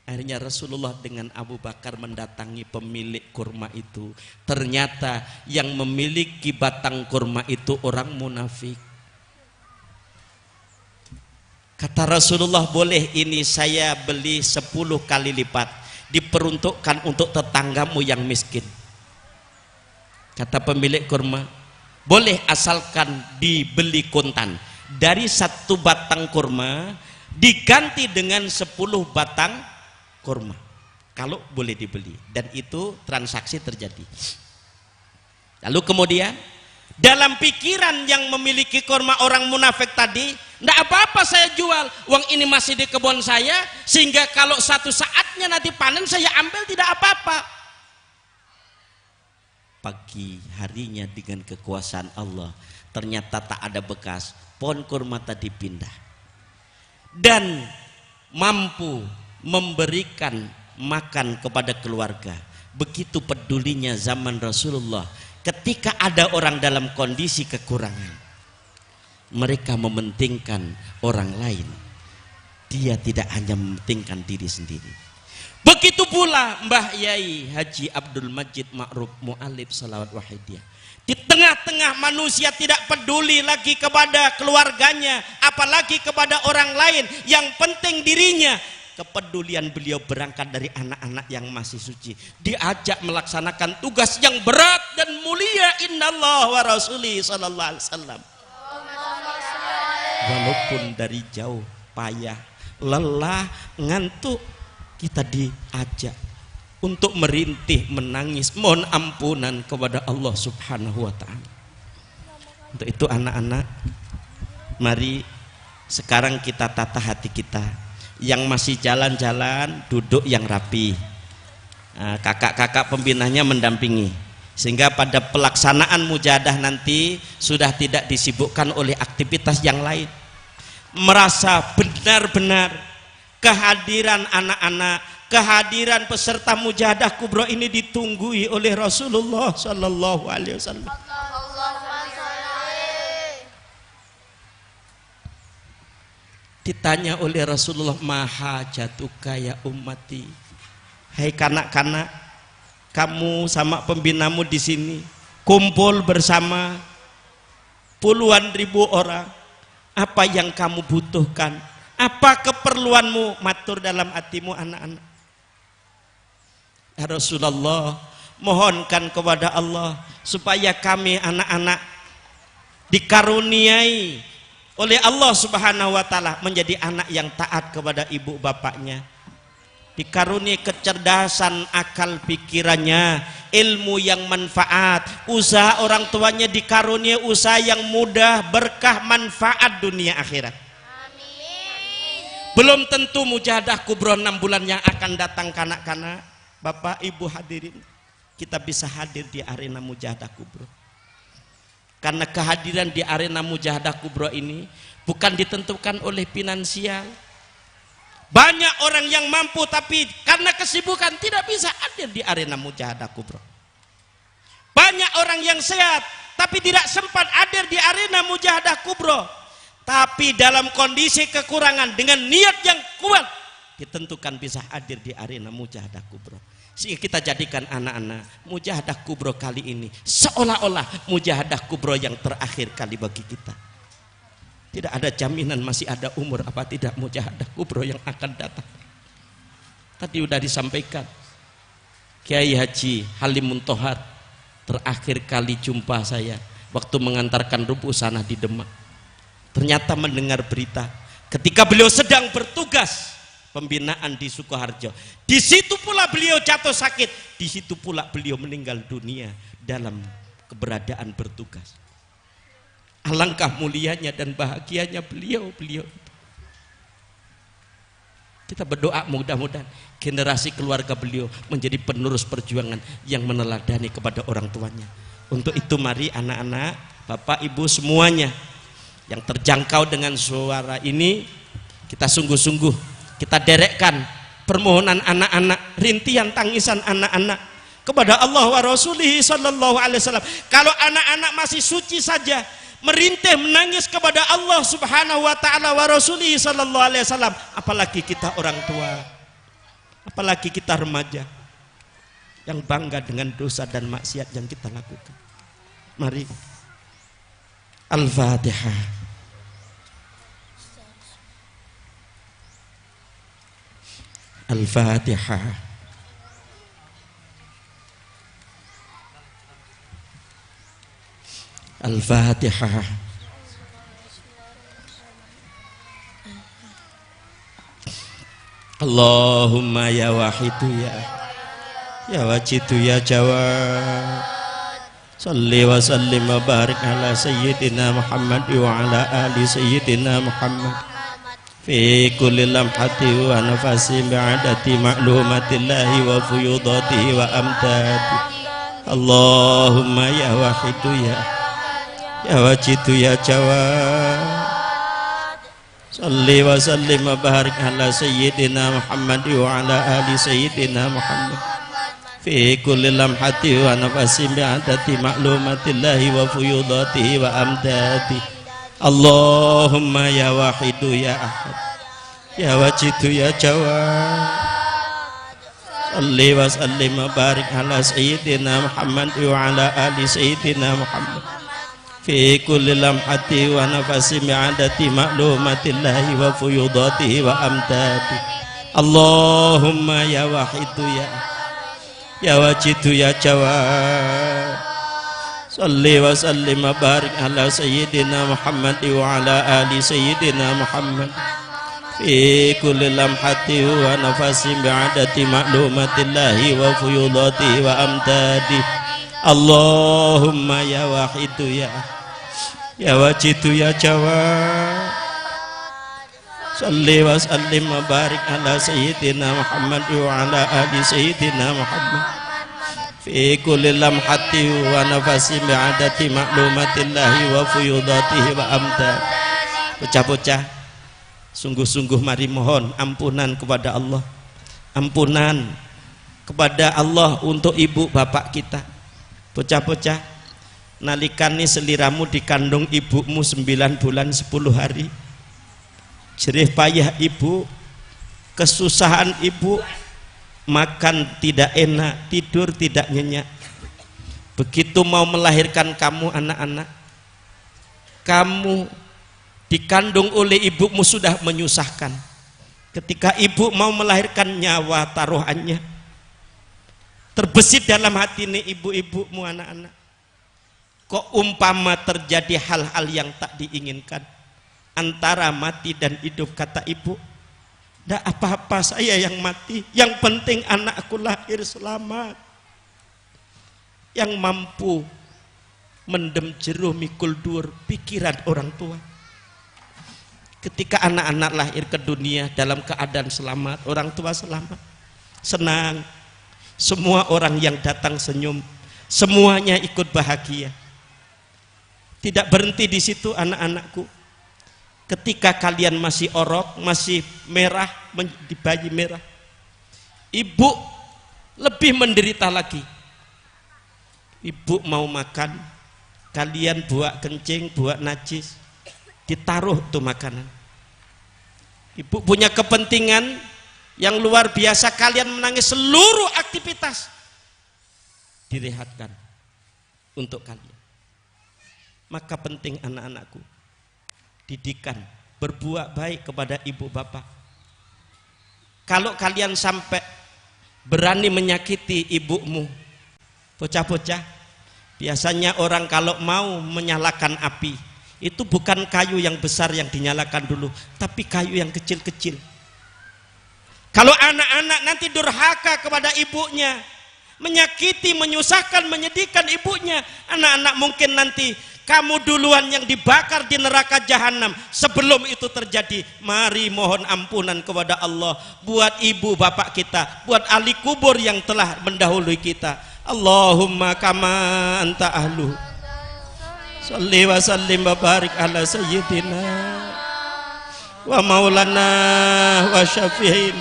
Akhirnya Rasulullah dengan Abu Bakar mendatangi pemilik kurma itu. Ternyata yang memiliki batang kurma itu orang munafik. Kata Rasulullah, boleh ini saya beli 10 kali lipat, diperuntukkan untuk tetanggamu yang miskin. Kata pemilik kurma, boleh asalkan dibeli kontan. Dari 1 batang kurma diganti dengan 10 batang kurma, kalau boleh dibeli. Dan itu transaksi terjadi. Lalu kemudian dalam pikiran yang memiliki kurma orang munafik tadi, tidak apa-apa saya jual, uang ini masih di kebun saya, sehingga kalau satu saatnya nanti panen saya ambil, tidak apa-apa. Pagi harinya dengan kekuasaan Allah, ternyata tak ada bekas, pohon kurma tadi pindah dan mampu memberikan makan kepada keluarga. Begitu pedulinya zaman Rasulullah. Ketika ada orang dalam kondisi kekurangan, mereka mementingkan orang lain. Dia tidak hanya mementingkan diri sendiri. Begitu pula Mbah Yai Haji Abdul Majid Ma'ruf Mu'alib Salawat Wahidiyah. Di tengah-tengah manusia tidak peduli lagi kepada keluarganya, apalagi kepada orang lain, yang penting dirinya. Kepedulian beliau berangkat dari anak-anak yang masih suci, diajak melaksanakan tugas yang berat dan mulia. Innallah wa rasuli sallallahu alaihi wasallam. Walaupun dari jauh, payah, lelah, ngantuk, kita diajak untuk merintih, menangis, mohon ampunan kepada Allah Subhanahu wa ta'ala. Untuk itu anak-anak, mari sekarang kita tata hati kita. Yang masih jalan-jalan, duduk yang rapi. Kakak-kakak pembinanya mendampingi, sehingga pada pelaksanaan mujahadah nanti sudah tidak disibukkan oleh aktivitas yang lain. Merasa benar-benar kehadiran anak-anak, kehadiran peserta mujahadah kubro ini ditunggui oleh Rasulullah Sallallahu Alaihi Wasallam. Ditanya oleh Rasulullah, maha jatuka ya ummati, hai kanak-kanak, kamu sama pembinamu di sini kumpul bersama puluhan ribu orang, apa yang kamu butuhkan, apa keperluanmu, matur dalam hatimu anak-anak. Ya Rasulullah, mohonkan kepada Allah supaya kami anak-anak dikaruniai oleh Allah Subhanahu wa ta'ala menjadi anak yang taat kepada ibu bapaknya, dikaruniai kecerdasan akal pikirannya, ilmu yang manfaat, usaha orang tuanya dikaruniai usaha yang mudah, berkah, manfaat dunia akhirat. Amin. Belum tentu mujahadah kubro 6 bulan yang akan datang kanak-kanak, bapak ibu hadirin, kita bisa hadir di arena mujahadah kubro. Karena kehadiran di arena mujahadah kubro ini bukan ditentukan oleh finansial. Banyak orang yang mampu tapi karena kesibukan tidak bisa hadir di arena mujahadah kubro. Banyak orang yang sehat tapi tidak sempat hadir di arena mujahadah kubro. Tapi dalam kondisi kekurangan dengan niat yang kuat ditentukan bisa hadir di arena mujahadah kubro. Sehingga kita jadikan anak-anak mujahadah kubro kali ini seolah-olah mujahadah kubro yang terakhir kali bagi kita. Tidak ada jaminan masih ada umur apa tidak mujahadah kubro yang akan datang. Tadi sudah disampaikan, Kiai Haji Halim Muntohar terakhir kali jumpa saya waktu mengantarkan rubuh sana di Demak. Ternyata mendengar berita ketika beliau sedang bertugas pembinaan di Sukoharjo, di situ pula beliau jatuh sakit, di situ pula beliau meninggal dunia dalam keberadaan bertugas. Alangkah mulianya dan bahagianya beliau. Kita berdoa mudah-mudahan generasi keluarga beliau menjadi penerus perjuangan yang meneladani kepada orang tuanya. Untuk itu mari anak-anak, bapak ibu semuanya yang terjangkau dengan suara ini, Kita sungguh-sungguh kita derekkan permohonan anak-anak, rintihan tangisan anak-anak kepada Allah wa Rasulih sallallahu alaihi wasallam. Kalau anak-anak masih suci saja merintih menangis kepada Allah subhanahu wa ta'ala wa Rasulih sallallahu alaihi wasallam, apalagi kita orang tua, apalagi kita remaja yang bangga dengan dosa dan maksiat yang kita lakukan. Mari Al-Fatihah. Al-Fatihah. Al-Fatihah. Allahumma ya wahidu ya wajidu ya jawad, salli wa sallim wa barik ala sayyidina Muhammad wa ala ali sayyidina Muhammad fi kulli lamhati wa nafasi bi'adati ma'lumatillahi wa fuyudatihi wa amdadi. Allahumma ya wahidu ya wajidu ya jawad, salli wa sallim wa barik ala sayyidina Muhammad wa ala ali sayyidina Muhammad fi kulli lamhati wa nafasi bi'adati ma'lumatillahi wa fuyudatihi wa amdadi. Allahumma ya wahidu ya ahad ya wajidu ya jawad, salli wa sallim wa barik ala sayyidina Muhammad wa ala ali sayyidina Muhammad fi kulli lamhati wa nafasi bi'adati ma'lumatillahi wa fuyudatihi wa amdadi. Allahumma ya wahidu ya wajidu ya jawad, salli wa sallim wa barik ala sayyidina Muhammad wa ala ali sayyidina Muhammad fi kulli lamhati wa nafasi bi'adati ma'lumatillahi wa fuyudatihi wa amdadi. Allahumma ya wahidu ya wajidu ya jawad, salli wa sallim wa barik ala sayyidina Muhammad wa ala ali sayyidina Muhammad fi kulli lamhati wa nafasi bi'adati ma'lumatillahi wa fuyudatihi wa amdad. Bocah-bocah, sungguh-sungguh mari mohon ampunan kepada Allah, ampunan kepada Allah untuk ibu bapak kita. Bocah-bocah, nalikani seliramu dikandung ibumu 9 bulan 10 hari, jerih payah ibu, kesusahan ibu, makan tidak enak, tidur tidak nyenyak. Begitu mau melahirkan kamu anak-anak, kamu dikandung oleh ibumu sudah menyusahkan. Ketika ibu mau melahirkan, nyawa taruhannya terbesit dalam hati ini ibu-ibumu anak-anak. Kok umpama terjadi hal-hal yang tak diinginkan antara mati dan hidup, kata ibu, tidak apa-apa saya yang mati, yang penting anakku lahir selamat. Yang mampu mendem jeruh mikul dur pikiran orang tua. Ketika anak-anak lahir ke dunia dalam keadaan selamat, orang tua selamat, senang, semua orang yang datang senyum, semuanya ikut bahagia. Tidak berhenti di situ anak-anakku. Ketika kalian masih orok, masih merah, di bayi merah, ibu lebih menderita lagi. Ibu mau makan, kalian buak kencing, buak najis, ditaruh tuh makanan. Ibu punya kepentingan yang luar biasa, kalian menangis, seluruh aktivitas direhatkan untuk kalian. Maka penting anak-anakku, didikan, berbuat baik kepada ibu bapak. Kalau kalian sampai berani menyakiti ibumu, bocah-bocah, biasanya orang kalau mau menyalakan api, itu bukan kayu yang besar yang dinyalakan dulu, tapi kayu yang kecil-kecil. Kalau anak-anak nanti durhaka kepada ibunya, menyakiti, menyusahkan, menyedihkan ibunya, anak-anak mungkin nanti kamu duluan yang dibakar di neraka jahanam. Sebelum itu terjadi, mari mohon ampunan kepada Allah buat ibu bapak kita, buat ahli kubur yang telah mendahului kita. Allahumma kama anta ahlu, salli wa sallim wa barik ala sayyidina wa maulana wa syafi'in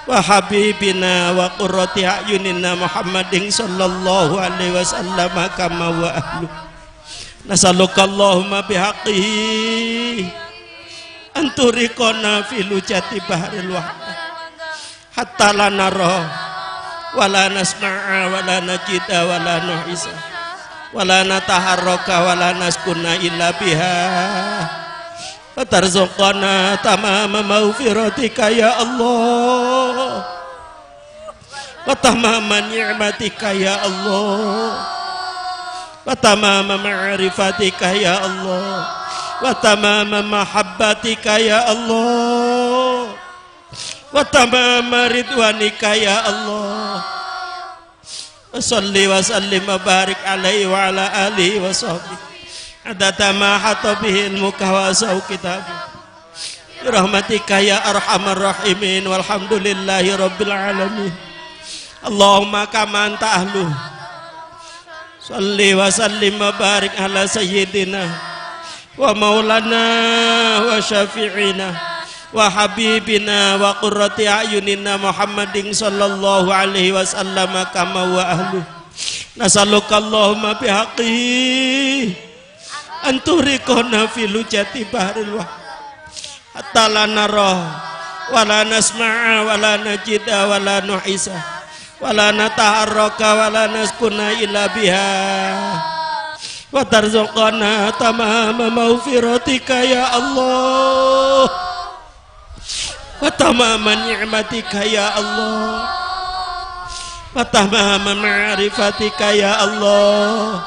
wa habibina wa qurrati a'yunina Muhammadin sallallahu alaihi wasallam kama wa ahlu. Nasaluka Allahumma bihaqqihi anturiqona fi lujati bahril wahdah hatta la nara wa la nasma'a wa la najida wa la nuhisa wa la nataharraka wa la naskuna illa biha wa tarzuqana tamama maghfiratika ya Allah wa tamama ni'matika ya Allah wa tamama ma'rifatika ya Allah wa tamama mahabbatika ya Allah wa tamama ridwanika ya Allah. Wa salli wa sallim wa barik alaihi wa ala alihi wa sahbihi adada ma hata bihi ilmuka wa asau kitabu rahmatika ya arhamar rahimin walhamdulillahi rabbil alamin. Allahumma kama anta ahlu salli wa sallim wa barik ala sayyidina wa maulana wa syafi'ina wa habibina wa qurrati a'yunina Muhammadin sallallahu alaihi wasallam kama wa ahlu. Nasaluka Allahumma bihaqqihi anturiqona fi lujati bahril wahdah hatta la nara wa la nasma'a wa la najida wa la nuhisa wa la nataharraka wa la naskuna illa biha wa tarzuqana tamama maghfiratika ya Allah wa tamama ni'matika ya Allah wa tamama ma'rifatika ya Allah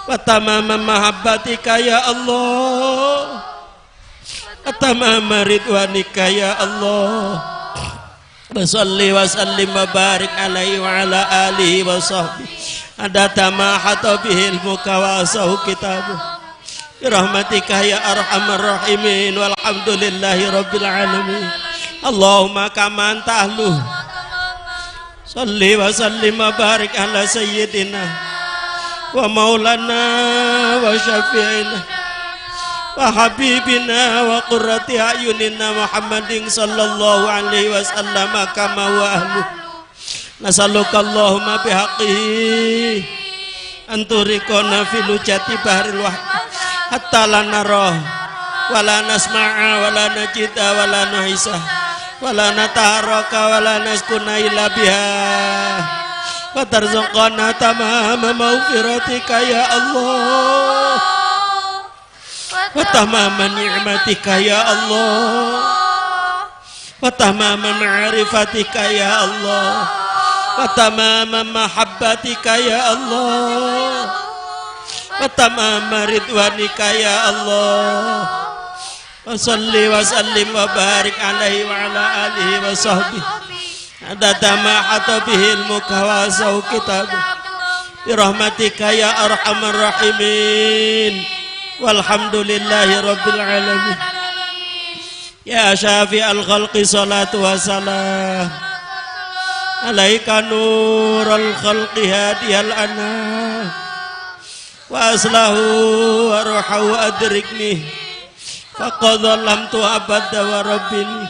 wa tamama mahabbatika ya Allah wa tamama ridwanika ya Allah. Wa salli wa sallim wa barik alaihi wa ala alihi wa sahbihi adada ma hata bihi ilmuka wa asahu kitabuh rahmatika ya arhamar rahimin walhamdulillahi rabbil alamin. Allahumma kama anta ahlu salli wa sallim wa barik ala sayyidina wa maulana wa syafi'ina wa habibina wa qurrati a'yunina Muhammadin sallallahu alaihi wasallam kama wa ahlu. Nasaluka Allahumma bihaqqihi anturiqona fi lujati bahril wahdah hatta la nara wa la nasma'a wa la najida wa la nuhisa wa la nataharraka wa la naskuna illa biha wa tarzuqana tamama maghfiratika ya Allah wa tamama ni'matika ya Allah wa tamama ma'rifatika ya Allah wa tamama mahabbatika ya Allah wa tamama ridwanika ya Allah. Wa salli wa sallim wa barik alaihi wa ala alihi wa sahbihi adada ma hata bihi ilmuka wa asau kitabu birahmatika ya arhamar rahimin walhamdulillahi rabbil alamin. Ya syafi'al khalqi salatu wa salam alaika nurul khalqi hadiyal anam wa aslahu wa ruhahu adrikni faqad lamtu abada wa rabbini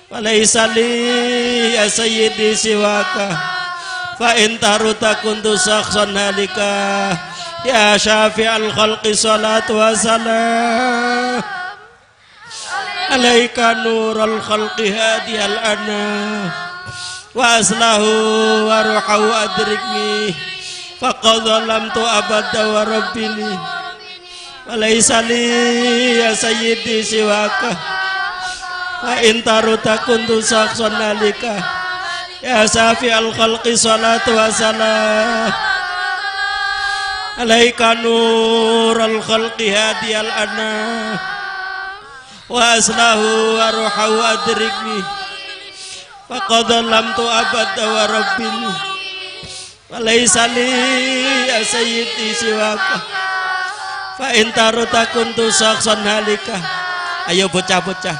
wa laysa li ya sayyidi siwaka fa in taruta kuntu sakhsan halika. Ya syafi'al khalqi salatu wa salam alaika nurul khalqi hadiyal anam wa aslahu wa ruhahu adrikni faqad lamtu abada wa rabbini wa laysa li ya sayyidi siwaka wa in taruta kuntu sakhsan halika. Ya syafi'al khalqi salatu wa salam alaika nurul khalqi hadiyal anam wa aslahu wa ruhahu adrikni faqad lamtu abada wa rabbini wa laysa li ya sayyidi siwaka fa in taruta kuntu sakhsan halika. Ayo bocah-bocah,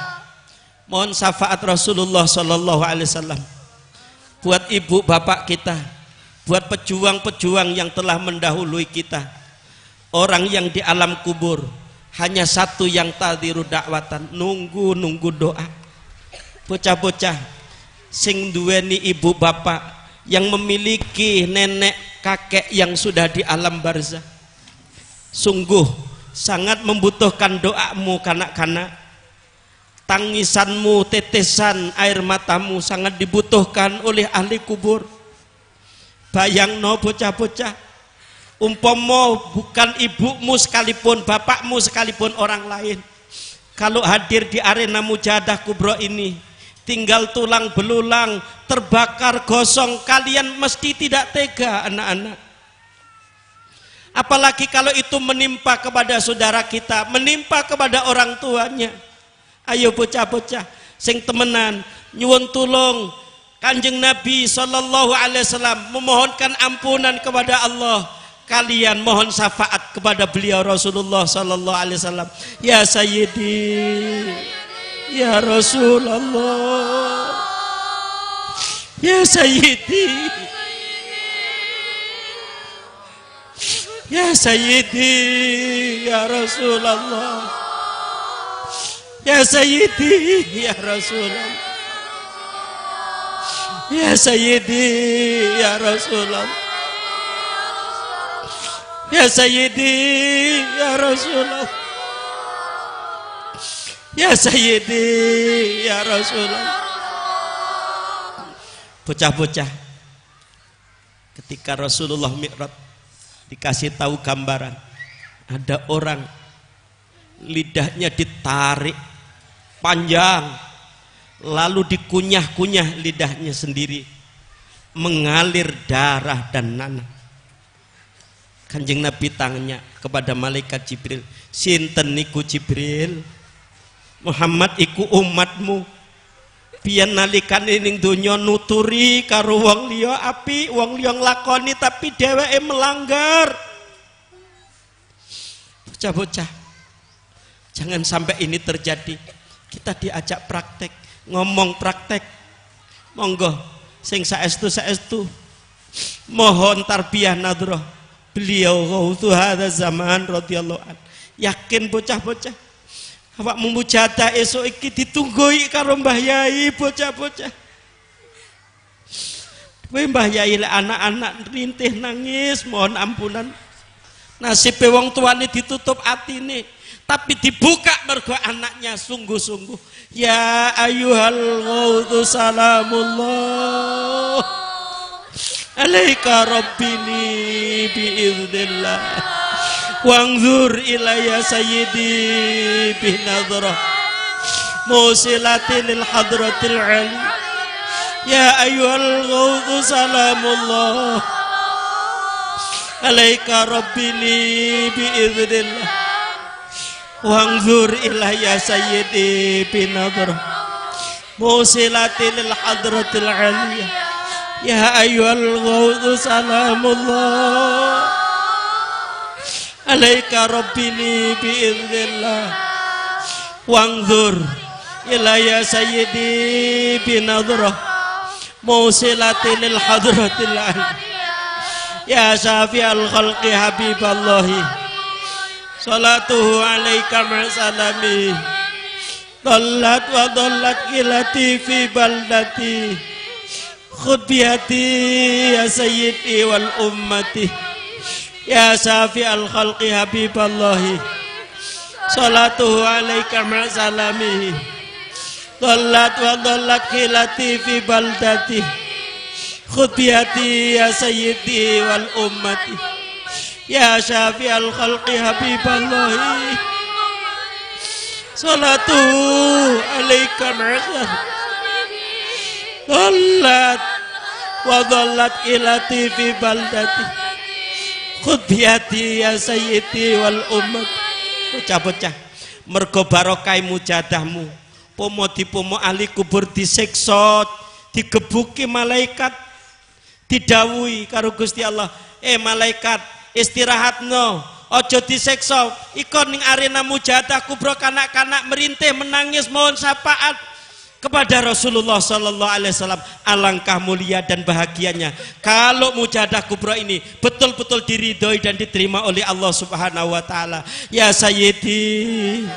mohon syafaat Rasulullah sallallahu alaihi wasallam buat ibu bapak kita, buat pejuang-pejuang yang telah mendahului kita, orang yang di alam kubur, hanya satu yang tadiru dakwatan, nunggu doa. Bocah-bocah sing duweni ibu bapak yang memiliki nenek kakek yang sudah di alam barzah, sungguh sangat membutuhkan doamu kanak-kanak. Tangisanmu, tetesan air matamu sangat dibutuhkan oleh ahli kubur. Bayangno bocah-bocah, umpama bukan ibumu sekalipun, bapakmu sekalipun orang lain, kalau hadir di arena mujahadah kubro ini, tinggal tulang belulang, terbakar gosong, kalian mesti tidak tega anak-anak. Apalagi kalau itu menimpa kepada saudara kita, menimpa kepada orang tuanya. Ayo bocah-bocah sing temenan nyuwun tulung Kanjeng Nabi sallallahu alaihi wasallam, memohonkan ampunan kepada Allah. Kalian mohon syafaat kepada beliau Rasulullah sallallahu alaihi wasallam. Ya Sayyidi, ya Rasulullah, ya Sayyidi, ya Sayyidi, ya Rasulullah, ya Sayyidi, ya Rasulullah, ya Sayyidi, ya Rasulullah, ya Sayyidi, ya Rasulullah, ya Sayyidi, ya Rasulullah. Bocah-bocah, ketika Rasulullah Mi'raj dikasih tahu gambaran, ada orang lidahnya ditarik panjang, lalu dikunyah-kunyah lidahnya sendiri, mengalir darah dan nanah. Kanjeng Nabi tanya kepada malaikat Jibril, sinten niku Jibril? Muhammad iku umatmu, biyen nalikane ning donya nuturi karo wong liya apik, wong liya nglakoni tapi dheweke melanggar. Bocah-bocah, jangan sampai ini terjadi. Kita diajak praktek, ngomong praktek. Monggo sing saestu mohon tarbiyah nadroh beliau ghautu hadza zaman radhiyallahu an. Yakin bocah-bocah, awak mujahadah esuk iki ditunggui karo Mbah Yai. Bocah-bocah, kowe Mbah Yai lek anak-anak rintih nangis mohon ampunan, nasibe wong tuane ditutup atine, tapi dibuka mergo anaknya sungguh-sungguh. Ya ayyuhal ghautu salamullah alaika rabbini biiznillah wangzur ilayya sayyidi binadrah musilatin lil hadratil ali. Ya ayyuhal ghautu salamullah alaika rabbini biiznillah wangzur ilayya sayyidi binadrah musilatil hadratil aliyah. Ya ayyuhal ghautu salamullah alaika rabbini biiznillah wangzur ilayya sayyidi binadrah musilatil hadratil aliyah. Ya syafi'al khalqi habiballahi salatuhu alaika ma'salami dhallat wa dhallat kilati fi baldati khud bihati ya sayyidi wal ummati. Ya syafi'al khalqi habiballahi salatuhu alaika ma'salami dhallat wa dhallat kilati fi baldati khud bihati ya sayyidi wal ummati. Ya syafi'al khalqi habiballahi salatu alaika ma'salami dhallat wa dhallat ilati fi baldati khud biyati ya sayyidi wal ummat. Bocah-bocah, mergo barokah mujadahmu, pomo dipomo ahli kubur disiksa, digebuki malaikat, didhawuhi karo Gusti Allah, malaikat istirahatno, ojo diseksa, ikon ning arena mujahadah kubro kanak-kanak merintih menangis mohon syafaat. kepada Rasulullah sallallahu alaihi wasallam. Alangkah mulia dan bahagianya kalau mujahadah kubra ini betul-betul diridhoi dan diterima oleh Allah Subhanahu wa taala. Ya Sayyidi,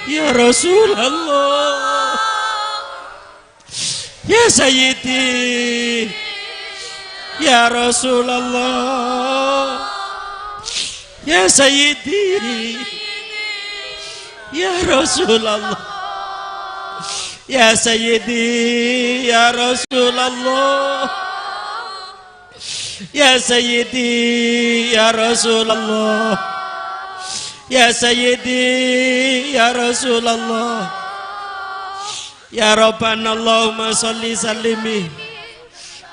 ya Rasulullah, ya Sayyidi, ya Rasulullah, ya Sayyidi, ya Rasulullah, ya Sayyidi, ya Rasulullah, ya Sayyidi, ya Rasulullah, ya Sayyidi, ya Rasulullah, ya Rabbana Allahumma salli sallimi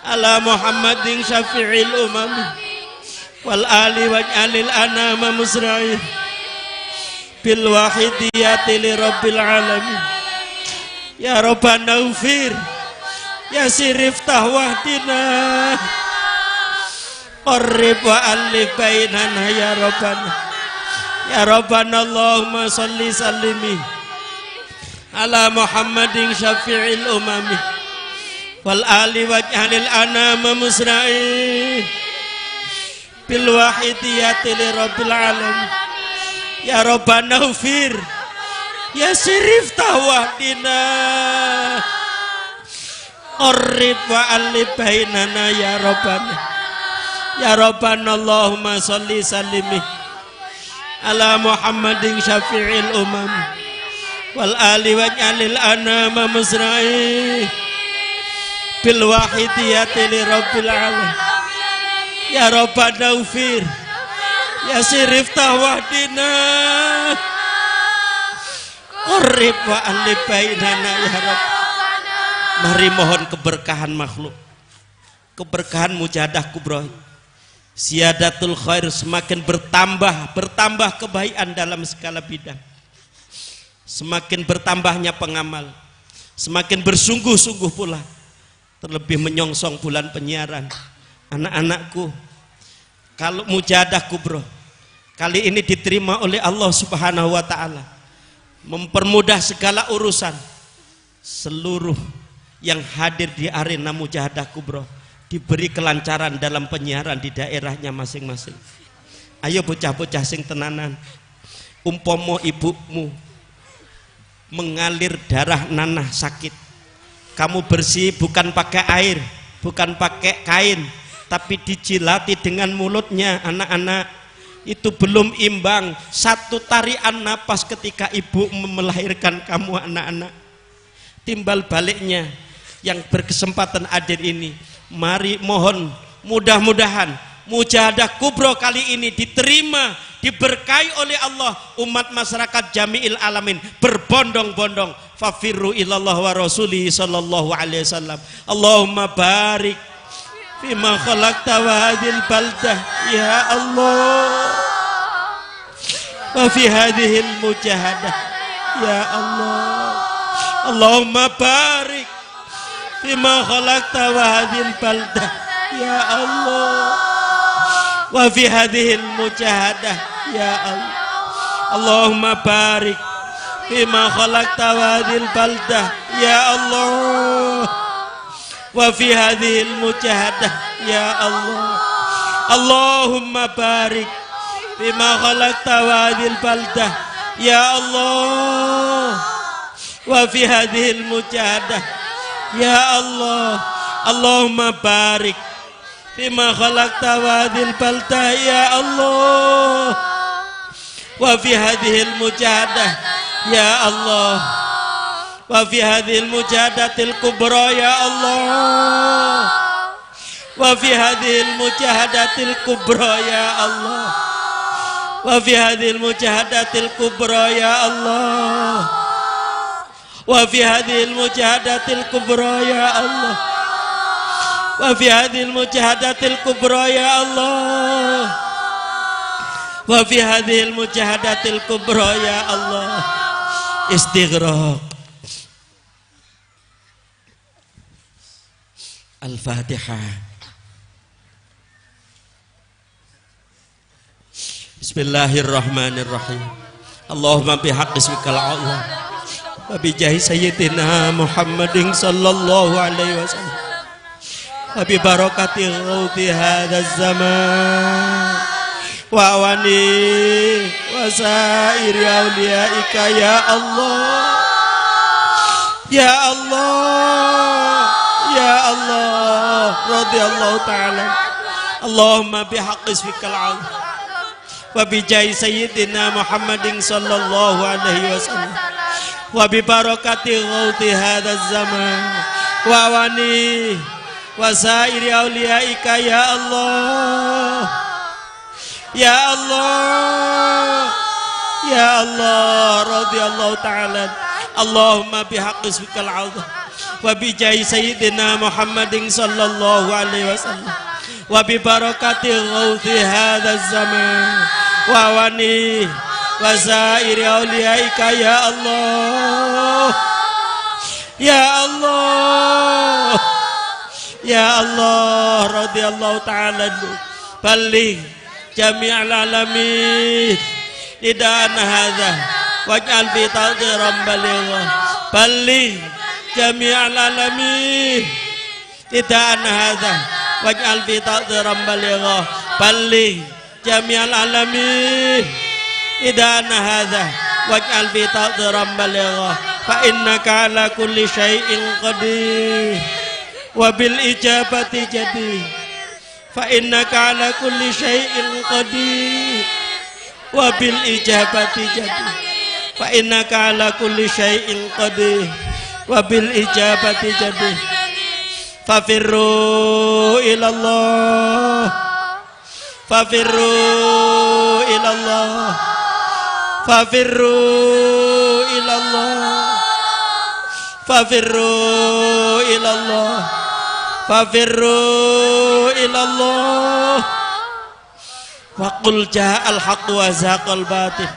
ala Muhammadin syafi'il umami wal ali waj'alil anama musra'in bil wahidiyati li rabbil alamin. Ya Rabbana ufir, ya sirif tahwahdina, qarrib wa alif bainana ya Rabbana. Ya Rabbana Allahumma salli sallimi ala Muhammadin syafi'il umami wal ali waj'alil anama musra'in bil wahidiyati li rabbil alamin. Ya Rabbana ufir, ya sirif tawahdina, qarrib wa alif bainana ya Rabbana. Ya Rabbana Allahumma salli sallimi ala Muhammadin syafi'il umam wal ali waj'alil anama musra'i bil wahidiyati li rabbil alamin. Ya Rabbana ufir, ya sirif tawahdina, qarrib wa alif bainana ya Rabb. Mari mohon keberkahan makhluk, keberkahan mujahadah kubra, ziyadatul khair, semakin bertambah kebaikan dalam segala bidang, semakin bertambahnya pengamal, semakin bersungguh-sungguh pula, terlebih menyongsong bulan penyiaran. Anak-anakku, kalau mujahadah kubra kali ini diterima oleh Allah Subhanahu wa taala, mempermudah segala urusan, seluruh yang hadir di arena mujahadah kubra diberi kelancaran dalam penyiaran di daerahnya masing-masing. Ayo bocah-bocah sing tenanan, umpomo ibumu mengalir darah nanah sakit, kamu bersih bukan pakai air, bukan pakai kain, tapi dijilati dengan mulutnya. Anak-anak, itu belum imbang satu tarian napas ketika ibu melahirkan kamu. Anak-anak, timbal baliknya yang berkesempatan hadir ini, mari mohon mudah-mudahan mujahadah kubra kali ini diterima, diberkahi oleh Allah. Umat masyarakat jami'il alamin berbondong-bondong fafirru ilallah wa rasulihi sallallahu alaihi wasallam. Allahumma barik fima khalaqta wa hadhil baldah ya Allah, wa fi hadhil mujahadah ya Allah. Allahumma barik fima khalaqta wa hadhil baldah ya Allah, wa fi hadhil mujahadah ya Allah. Allahumma barik fima khalaqta wa hadhil baldah ya Allah, wa fi hadhil mujahadah ya Allah. Allahumma barik fima khalaqta wa hadhil baldah ya Allah, wa fi hadhil mujahadah ya Allah. Allahumma barik fima khalaqta wa hadhil baldah ya Allah, wa fi hadhil mujahadah ya Allah, wa fi hadhil mujahadatil kubra ya Allah, wa fi hadhil mujahadatil kubra ya Allah, wa fi hadhil mujahadatil kubra ya Allah, wa fi hadhil mujahadatil kubra ya Allah, wa fi hadhil mujahadatil kubra ya Allah, wa fi hadhil mujahadatil kubra ya Allah. Istighraq. Al-Fatihah. Bismillahirrahmanirrahim. Allahumma bihaqqi ismikal a'zam wa bi jahi sayyidina Muhammadin sallallahu alaihi wasallam wa bi barakati ghauti hadzal zaman wa awani wa sairi auliyaika ya Allah ya Allah ya Allah radhiyallahu ta'ala Allahumma bihaqqi ismikal azim wa bi jahi sayyidina Muhammadin sallallahu alaihi wasallam wa bi barakati ghauti hadzal zaman wa awani wa sairi auliyaika ya Allah ya Allah ya Allah radhiyallahu ta'ala Allahumma bihaqqi ismikal azim wa bi jahi sayyidina Muhammadin sallallahu alaihi wasallam wa bi barakati ghauti hadzal zaman wa awani wa sairi auliyaika ya Allah ya Allah ya Allah radhiyallahu ta'ala balligh jami'al alamin idana hadza waj'al fi tadhiran baligha balligh jami'al alamin idana hadza waj'al fi tadhiran baligha balligh jami'al alamin idana hadza waj'al fi tadhiran baligha fa innaka ala kulli syai'in qadir wa bil ijabati jadir fa innaka ala kulli syai'in qadir wa bil ijabati jadir fa innaka ala kulli syai'in qadir wa bil ijabati jadir fafirru ilallah fafirru ilallah fafirru ilallah fafirru ilallah fafirru ilallah wa qul ja'al haqq wa zaqal batil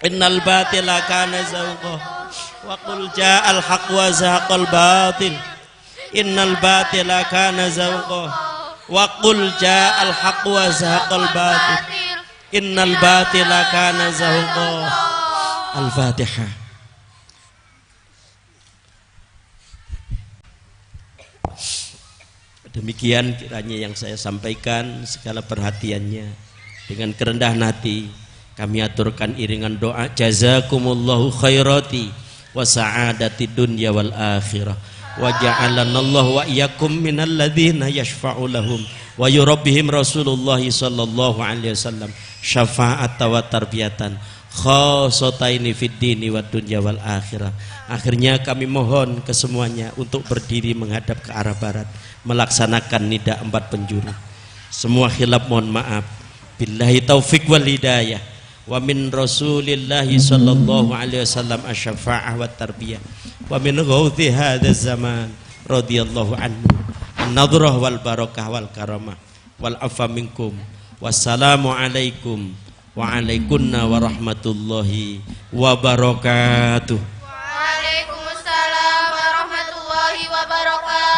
innal batila kana zahuqa wa qul ja'al haqq wa zaqal batil innal batila kana zahuqa wa qul ja'al haqq wa zaqal batil innal batila kana zahuqa. Al-Fatihah. Demikian kiranya yang saya sampaikan, segala perhatiannya dengan kerendahan hati kami aturkan iringan doa jazakumullahu khairati wa sa'adati dunya wal akhirah wa ja'alanallahu wa iyyakum minal ladzina yashfa'u lahum wa yurabbihim Rasulullah sallallahu alaihi wasallam syafa'atan wa tarbiyatan khosataini fid dini wad dunya wal akhirah. Akhirnya kami mohon ke semuanya untuk berdiri menghadap ke arah barat melaksanakan nida 4 penjuru. Semua khilaf mohon maaf. Billahi taufik wal hidayah wa min Rasulillahi sallallahu alaihi wasallam asy-syafa'ah wat tarbiyah wa min ghauthi hadzal zaman radhiyallahu anhu an-nadrah wal barakah wal karamah wal afa minkum. Wassalamu alaikum wa alaikunna warahmatullahi wabarakatuh. Waalaikumsalam warahmatullahi wabarakatuh.